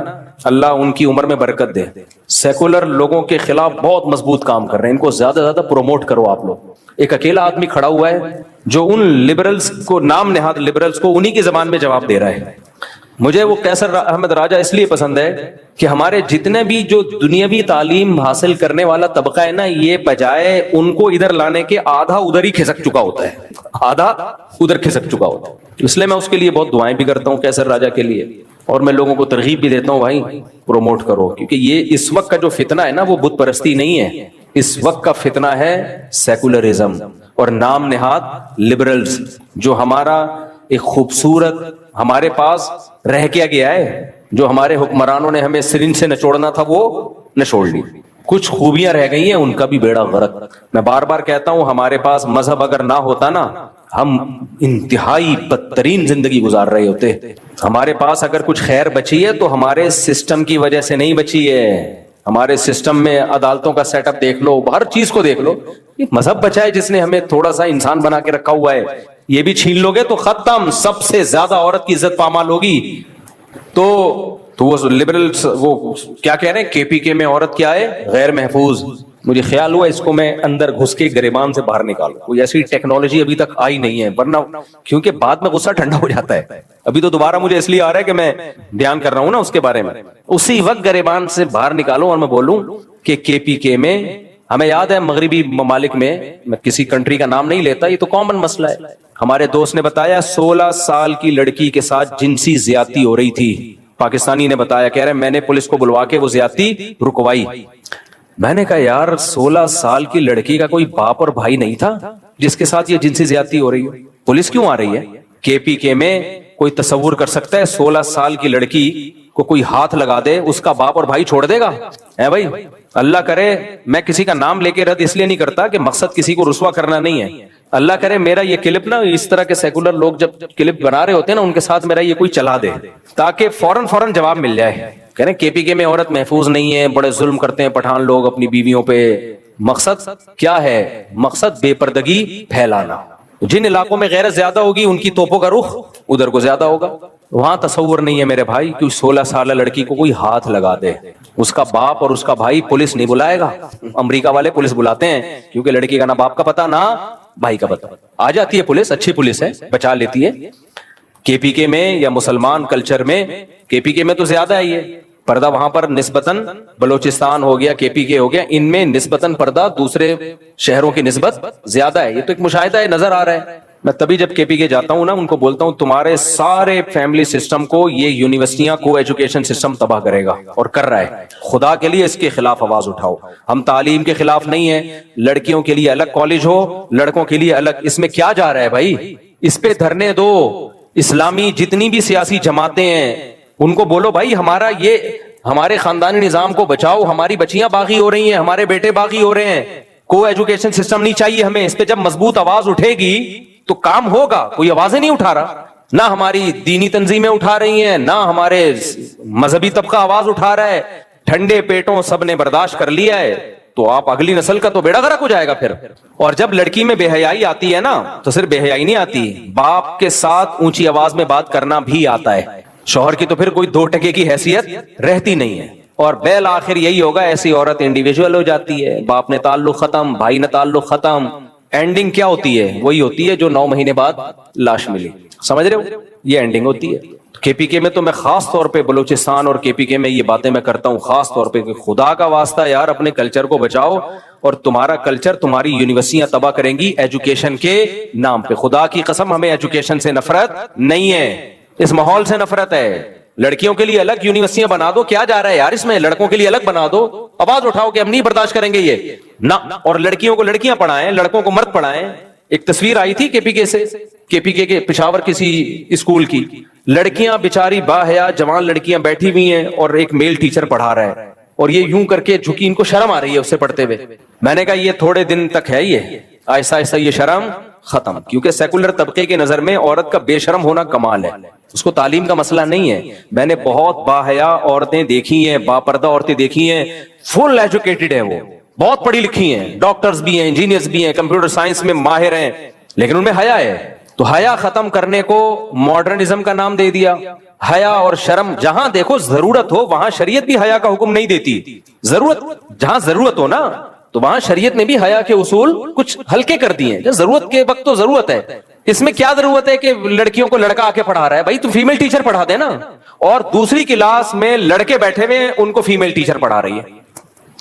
اللہ ان کی عمر میں برکت دے, سیکولر لوگوں کے خلاف بہت مضبوط کام کر رہے ہیں, ان کو زیادہ زیادہ پروموٹ کرو آپ لوگ. ایک اکیلا آدمی کھڑا ہوا ہے جو ان لبرلز کو, نام نہاد لبرلز کو, انہی کی زبان میں جواب دے رہا ہے. مجھے وہ قیصر احمد راجہ اس لیے پسند ہے کہ ہمارے جتنے بھی جو دنیاوی تعلیم حاصل کرنے والا طبقہ ہے نا, یہ بجائے ان کو ادھر لانے کے آدھا ادھر ہی کھسک چکا ہوتا ہے, آدھا ادھر کھسک چکا ہوتا ہے. اس لیے میں اس کے لیے بہت دعائیں بھی کرتا ہوں قیصر راجہ کے لیے, اور میں لوگوں کو ترغیب بھی دیتا ہوں بھائی پروموٹ کرو, کیونکہ یہ اس وقت کا جو فتنہ ہے نا وہ بت پرستی نہیں ہے, اس وقت کا فتنہ ہے سیکولرزم اور نام نہاد لبرلز, جو ہمارا ایک خوبصورت ہمارے پاس رہ کیا گیا ہے, جو ہمارے حکمرانوں نے ہمیں سرنج سے نچوڑنا تھا وہ نچوڑ لی. کچھ خوبیاں رہ گئی ہیں, ان کا بھی بیڑا غرق. میں بار بار کہتا ہوں ہمارے پاس مذہب اگر نہ ہوتا نا, ہم انتہائی بدترین زندگی گزار رہے ہوتے. ہمارے پاس اگر کچھ خیر بچی ہے تو ہمارے سسٹم کی وجہ سے نہیں بچی ہے. ہمارے سسٹم میں عدالتوں کا سیٹ اپ دیکھ لو, ہر چیز کو دیکھ لو, یہ مذہب بچا ہے جس نے ہمیں تھوڑا سا انسان بنا کے رکھا ہوا ہے. یہ بھی چھین لو گے تو ختم, سب سے زیادہ عورت کی عزت پامال ہوگی. تو وہ لبرل وہ کیا کہہ رہے ہیں, کے پی کے میں عورت کیا ہے, غیر محفوظ. مجھے خیال ہوا اس کو میں اندر گھس کے گریبان سے باہر نکالوں. کوئی ایسی ٹیکنالوجی ابھی تک آئی نہیں ہے, ورنہ کیونکہ بعد میں غصہ ٹھنڈا ہو جاتا ہے. ابھی تو دوبارہ مجھے اس لیے آ رہا ہے کہ میں بیان کر رہا ہوں نا اس کے بارے میں. اسی وقت گریبان سے باہر نکالوں اور میں بولوں کہ کے پی کے میں, ہمیں یاد ہے مغربی ممالک میں کسی کنٹری کا نام نہیں لیتا, یہ تو کامن مسئلہ ہے. ہمارے دوست نے بتایا 16 سال کی لڑکی کے ساتھ جنسی زیادتی ہو رہی تھی. پاکستانی نے بتایا, کہہ رہے میں نے پولیس کو بلوا کے وہ زیادتی رکوائی. میں نے کہا یار 16 سال کی لڑکی کا کوئی باپ اور بھائی نہیں تھا جس کے ساتھ یہ جنسی زیادتی ہو رہی ہے, پولیس کیوں آ رہی ہے؟ کے پی کے میں کوئی تصور کر سکتا ہے 16 سال کی لڑکی کو کوئی ہاتھ لگا دے, اس کا باپ اور بھائی چھوڑ دے گا؟ اے بھائی اللہ کرے, میں کسی کا نام لے کے رد اس لیے نہیں کرتا کہ مقصد کسی کو رسوا کرنا نہیں ہے. اللہ کرے میرا یہ کلپ نا, اس طرح کے سیکولر لوگ جب کلپ بنا رہے ہوتے ہیں نا, ان کے ساتھ میرا یہ کوئی چلا دے تاکہ فوراً جواب مل جائے. کہہ رہے کے پی کے میں عورت محفوظ نہیں ہے, بڑے ظلم کرتے ہیں پٹھان لوگ اپنی بیویوں پہ. مقصد کیا ہے؟ مقصد بے پردگی پھیلانا. جن علاقوں میں غیرت زیادہ ہوگی ان کی توپوں کا رخ ادھر کو زیادہ ہوگا. وہاں تصور نہیں ہے میرے بھائی کہ 16 سالہ لڑکی کو کوئی ہاتھ لگا دے, اس کا باپ اور اس کا بھائی پولیس نہیں بلائے گا. امریکہ والے پولیس بلاتے ہیں کیونکہ لڑکی کا نہ باپ کا پتہ نہ بھائی کا پتہ. آ جاتی ہے پولیس, اچھی پولیس ہے, بچا لیتی ہے. کے پی کے میں یا مسلمان کلچر میں, کے پی کے میں تو زیادہ ہے یہ پردہ, وہاں پر نسبتاً بلوچستان ہو گیا, کے پی کے ہو گیا, ان میں نسبتاً پردہ دوسرے شہروں کی نسبت زیادہ ہے. یہ تو ایک مشاہدہ ہے, نظر آ رہا ہے. میں تبھی جب کے پی کے جاتا ہوں نا, ان کو بولتا ہوں تمہارے سارے فیملی سسٹم کو یہ یونیورسٹیاں کو ایجوکیشن سسٹم تباہ کرے گا, اور کر رہا ہے. خدا کے لیے اس کے خلاف آواز اٹھاؤ. ہم تعلیم کے خلاف نہیں ہیں, لڑکیوں کے لیے الگ کالج ہو, لڑکوں کے لیے الگ. اس میں کیا جا رہا ہے بھائی؟ اس پہ دھرنے دو. اسلامی جتنی بھی سیاسی جماعتیں ہیں ان کو بولو بھائی ہمارا یہ ہمارے خاندانی نظام کو بچاؤ, ہماری بچیاں باغی ہو رہی ہیں, ہمارے بیٹے باغی ہو رہے ہیں, کو ایجوکیشن سسٹم نہیں چاہیے ہمیں. اس پہ جب مضبوط آواز اٹھے گی تو کام ہوگا. کوئی آوازیں نہیں اٹھا رہا, نہ ہماری دینی تنظیمیں اٹھا رہی ہیں, نہ ہمارے مذہبی طبقہ آواز اٹھا رہا ہے. ٹھنڈے پیٹوں سب نے برداشت کر لیا ہے, تو آپ اگلی نسل کا تو بیڑا غرق ہو جائے گا پھر. اور جب لڑکی میں بے حیائی آتی ہے نا, تو صرف بے حیائی نہیں آتی, باپ کے ساتھ اونچی آواز میں بات کرنا بھی آتا ہے. شوہر کی تو پھر کوئی 2% کی حیثیت رہتی نہیں ہے. اور بالآخر یہی ہوگا, ایسی عورت انڈیویجول ہو جاتی ہے, باپ نے تعلق ختم, بھائی نے تعلق ختم. اینڈنگ کیا ہوتی ہے؟ وہی ہوتی ہے جو 9 مہینے بعد لاش ملی. سمجھ رہے ہو؟ یہ اینڈنگ ہوتی ہے. کے پی کے میں تو میں خاص طور پہ بلوچستان اور کے پی کے میں یہ باتیں میں کرتا ہوں خاص طور پہ کہ خدا کا واسطہ یار اپنے کلچر کو بچاؤ, اور تمہارا کلچر تمہاری یونیورسٹیاں تباہ کریں گی ایجوکیشن کے نام پہ. خدا کی قسم ہمیں ایجوکیشن سے نفرت نہیں ہے, اس ماحول سے نفرت ہے. لڑکیوں کے لیے الگ یونیورسٹیاں بنا دو, کیا جا رہا ہے یار اس میں؟ لڑکوں کے لیے الگ بنا دو. آواز اٹھاؤ کہ ہم نہیں برداشت کریں گے یہ نہ. اور لڑکیوں کو لڑکیاں پڑھائیں, لڑکوں کو مرد پڑھائیں. ایک تصویر آئی تھی کے پی کے سے, کے پی کے پشاور کسی اسکول کی, لڑکیاں بیچاری با حیا جوان لڑکیاں بیٹھی ہوئی ہیں اور ایک میل ٹیچر پڑھا رہا ہے. اور یہ یوں کر کے جھکی, ان کو شرم آ رہی ہے اس سے پڑھتے ہوئے. میں نے کہا یہ تھوڑے دن تک ہے, یہ آہستہ آہستہ یہ شرم ختم, کیونکہ سیکولر طبقے کے نظر میں عورت کا بے شرم ہونا کمال ہے, اس کو تعلیم کا مسئلہ نہیں ہے. میں نے بہت باحیا عورتیں دیکھی ہیں, باپردہ عورتیں دیکھی ہیں, فل ایجوکیٹڈ ہے, وہ بہت پڑھی لکھی ہیں, ڈاکٹرز بھی ہیں, انجینئرز بھی ہیں, کمپیوٹر سائنس میں ماہر ہیں, لیکن ان میں حیا ہے. تو حیا ختم کرنے کو ماڈرنزم کا نام دے دیا. حیا اور شرم جہاں دیکھو ضرورت ہو وہاں شریعت بھی حیا کا حکم نہیں دیتی. ضرورت جہاں ضرورت ہو نا تو وہاں شریعت نے بھی حیا کے اصول کچھ ہلکے کر دیے ہیں. ضرورت کے وقت تو ضرورت ہے. اس میں کیا ضرورت ہے کہ لڑکیوں کو لڑکا آ کے پڑھا رہا ہے؟ بھائی تو فیمیل ٹیچر پڑھا دے نا, اور دوسری کلاس میں لڑکے بیٹھے ہوئے ان کو فیمیل ٹیچر پڑھا رہی ہے.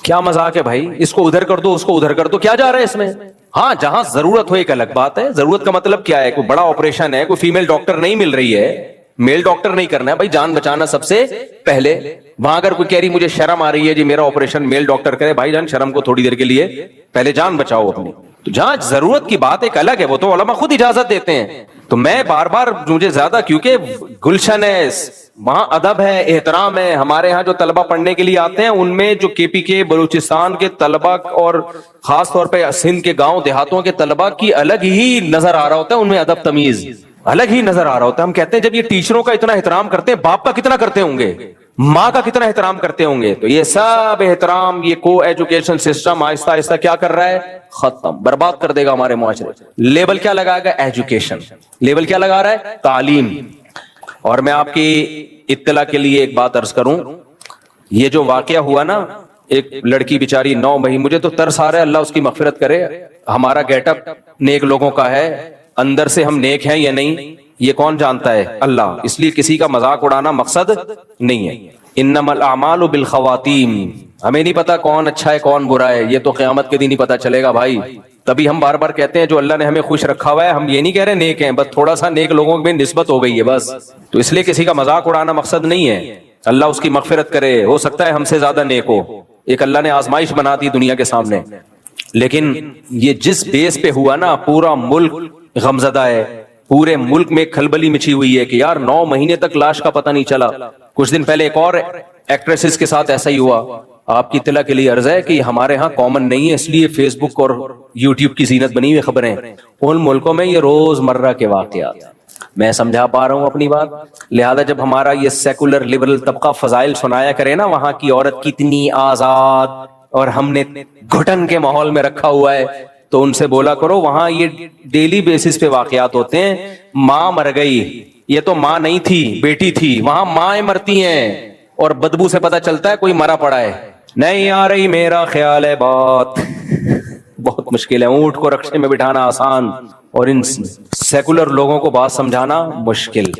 کیا مذاق ہے بھائی, اس کو ادھر کر دو اس کو ادھر کر دو, کیا جا رہا ہے اس میں؟ ہاں جہاں ضرورت ہو ایک الگ بات ہے. ضرورت کا مطلب کیا ہے؟ کوئی بڑا آپریشن ہے, کوئی فیمیل ڈاکٹر نہیں مل رہی ہے, میل ڈاکٹر نہیں کرنا ہے بھائی, جان بچانا سب سے پہلے. وہاں اگر کوئی کہہ رہی مجھے شرم آ رہی ہے جی میرا آپریشن میل ڈاکٹر کرے, بھائی جان شرم کو تھوڑی دیر کے لیے پہلے جان بچاؤ اپنی. تو جہاں ضرورت کی بات ایک الگ ہے, وہ تو علماء خود اجازت دیتے ہیں. تو میں بار بار مجھے زیادہ, کیونکہ گلشن ہے, وہاں ادب ہے, احترام ہے. ہمارے ہاں جو طلبہ پڑھنے کے لیے آتے ہیں ان میں جو کے پی کے بلوچستان کے طلبہ اور خاص طور پہ سندھ کے گاؤں دیہاتوں کے طلبہ کی الگ ہی نظر آ رہا ہوتا ہے, ان میں ادب تمیز الگ ہی نظر آ رہا ہوتا ہے. ہم کہتے ہیں جب یہ ٹیچروں کا اتنا احترام کرتے ہیں, باپ کا کتنا کرتے ہوں گے, ماں کا کتنا احترام کرتے ہوں گے. تو یہ سب احترام یہ کو ایجوکیشن سسٹم آہستہ آہستہ کیا کر رہا ہے؟ ختم, برباد کر دے گا ہمارے معاشرے. لیبل کیا لگائے گا؟ ایجوکیشن. لیبل کیا لگا رہا ہے؟ تعلیم. اور میں آپ کی اطلاع کے لیے ایک بات عرض کروں, یہ جو واقعہ ہوا نا, ایک لڑکی بیچاری 9 مہینے, مجھے تو ترس آ رہا ہے, اللہ اس کی مغفرت کرے. ہمارا گیٹ اپ نیک لوگوں کا ہے, اندر سے ہم نیک ہیں یا نہیں یہ کون جانتا ہے؟ اللہ. اس لیے کسی کا مذاق اڑانا مقصد نہیں ہے. انما الاعمال بالخواتیم. ہمیں نہیں پتا کون اچھا ہے کون برا ہے, یہ تو قیامت کے دن ہی پتا چلے گا بھائی. تبھی ہم بار بار کہتے ہیں جو اللہ نے ہمیں خوش رکھا ہوا ہے, ہم یہ نہیں کہہ رہے نیک ہیں, بس تھوڑا سا نیک لوگوں میں نسبت ہو گئی ہے بس. تو اس لیے کسی کا مذاق اڑانا مقصد نہیں ہے. اللہ اس کی مغفرت کرے, ہو سکتا ہے ہم سے زیادہ نیک ہو. ایک اللہ نے آزمائش بنا دی دنیا کے سامنے. لیکن یہ جس بیس پہ ہوا نا, پورا ملک غمزدہ ہے, پورے ملک میں کھلبلی مچی ہوئی ہے کہ یار 9 مہینے تک لاش کا پتہ نہیں چلا. کچھ دن پہلے ایک اور ایکٹریسز کے ساتھ ایسا ہی ہوا. آپ کی اطلاع کے لیے عرض ہے کہ ہمارے ہاں کامن نہیں ہے, اس لیے فیس بک اور یوٹیوب کی زینت بنی ہوئی خبریں. ان ملکوں میں یہ روز مرہ کے واقعات. میں سمجھا پا رہا ہوں اپنی بات. لہذا جب ہمارا یہ سیکولر لبرل طبقہ فضائل سنایا کرے نا, وہاں کی عورت کتنی آزاد, اور ہم نے گھٹن کے ماحول میں رکھا ہوا ہے, تو ان سے بولا کرو وہاں یہ ڈیلی بیسس پہ واقعات ہوتے ہیں. ماں مر گئی, یہ تو ماں نہیں تھی بیٹی تھی, وہاں مائیں مرتی ہیں اور بدبو سے پتا چلتا ہے کوئی مرا پڑا ہے. نہیں آ رہی میرا خیال ہے بات بہت مشکل ہے. اونٹ کو رکشے میں بٹھانا آسان, اور ان سیکولر لوگوں کو بات سمجھانا مشکل.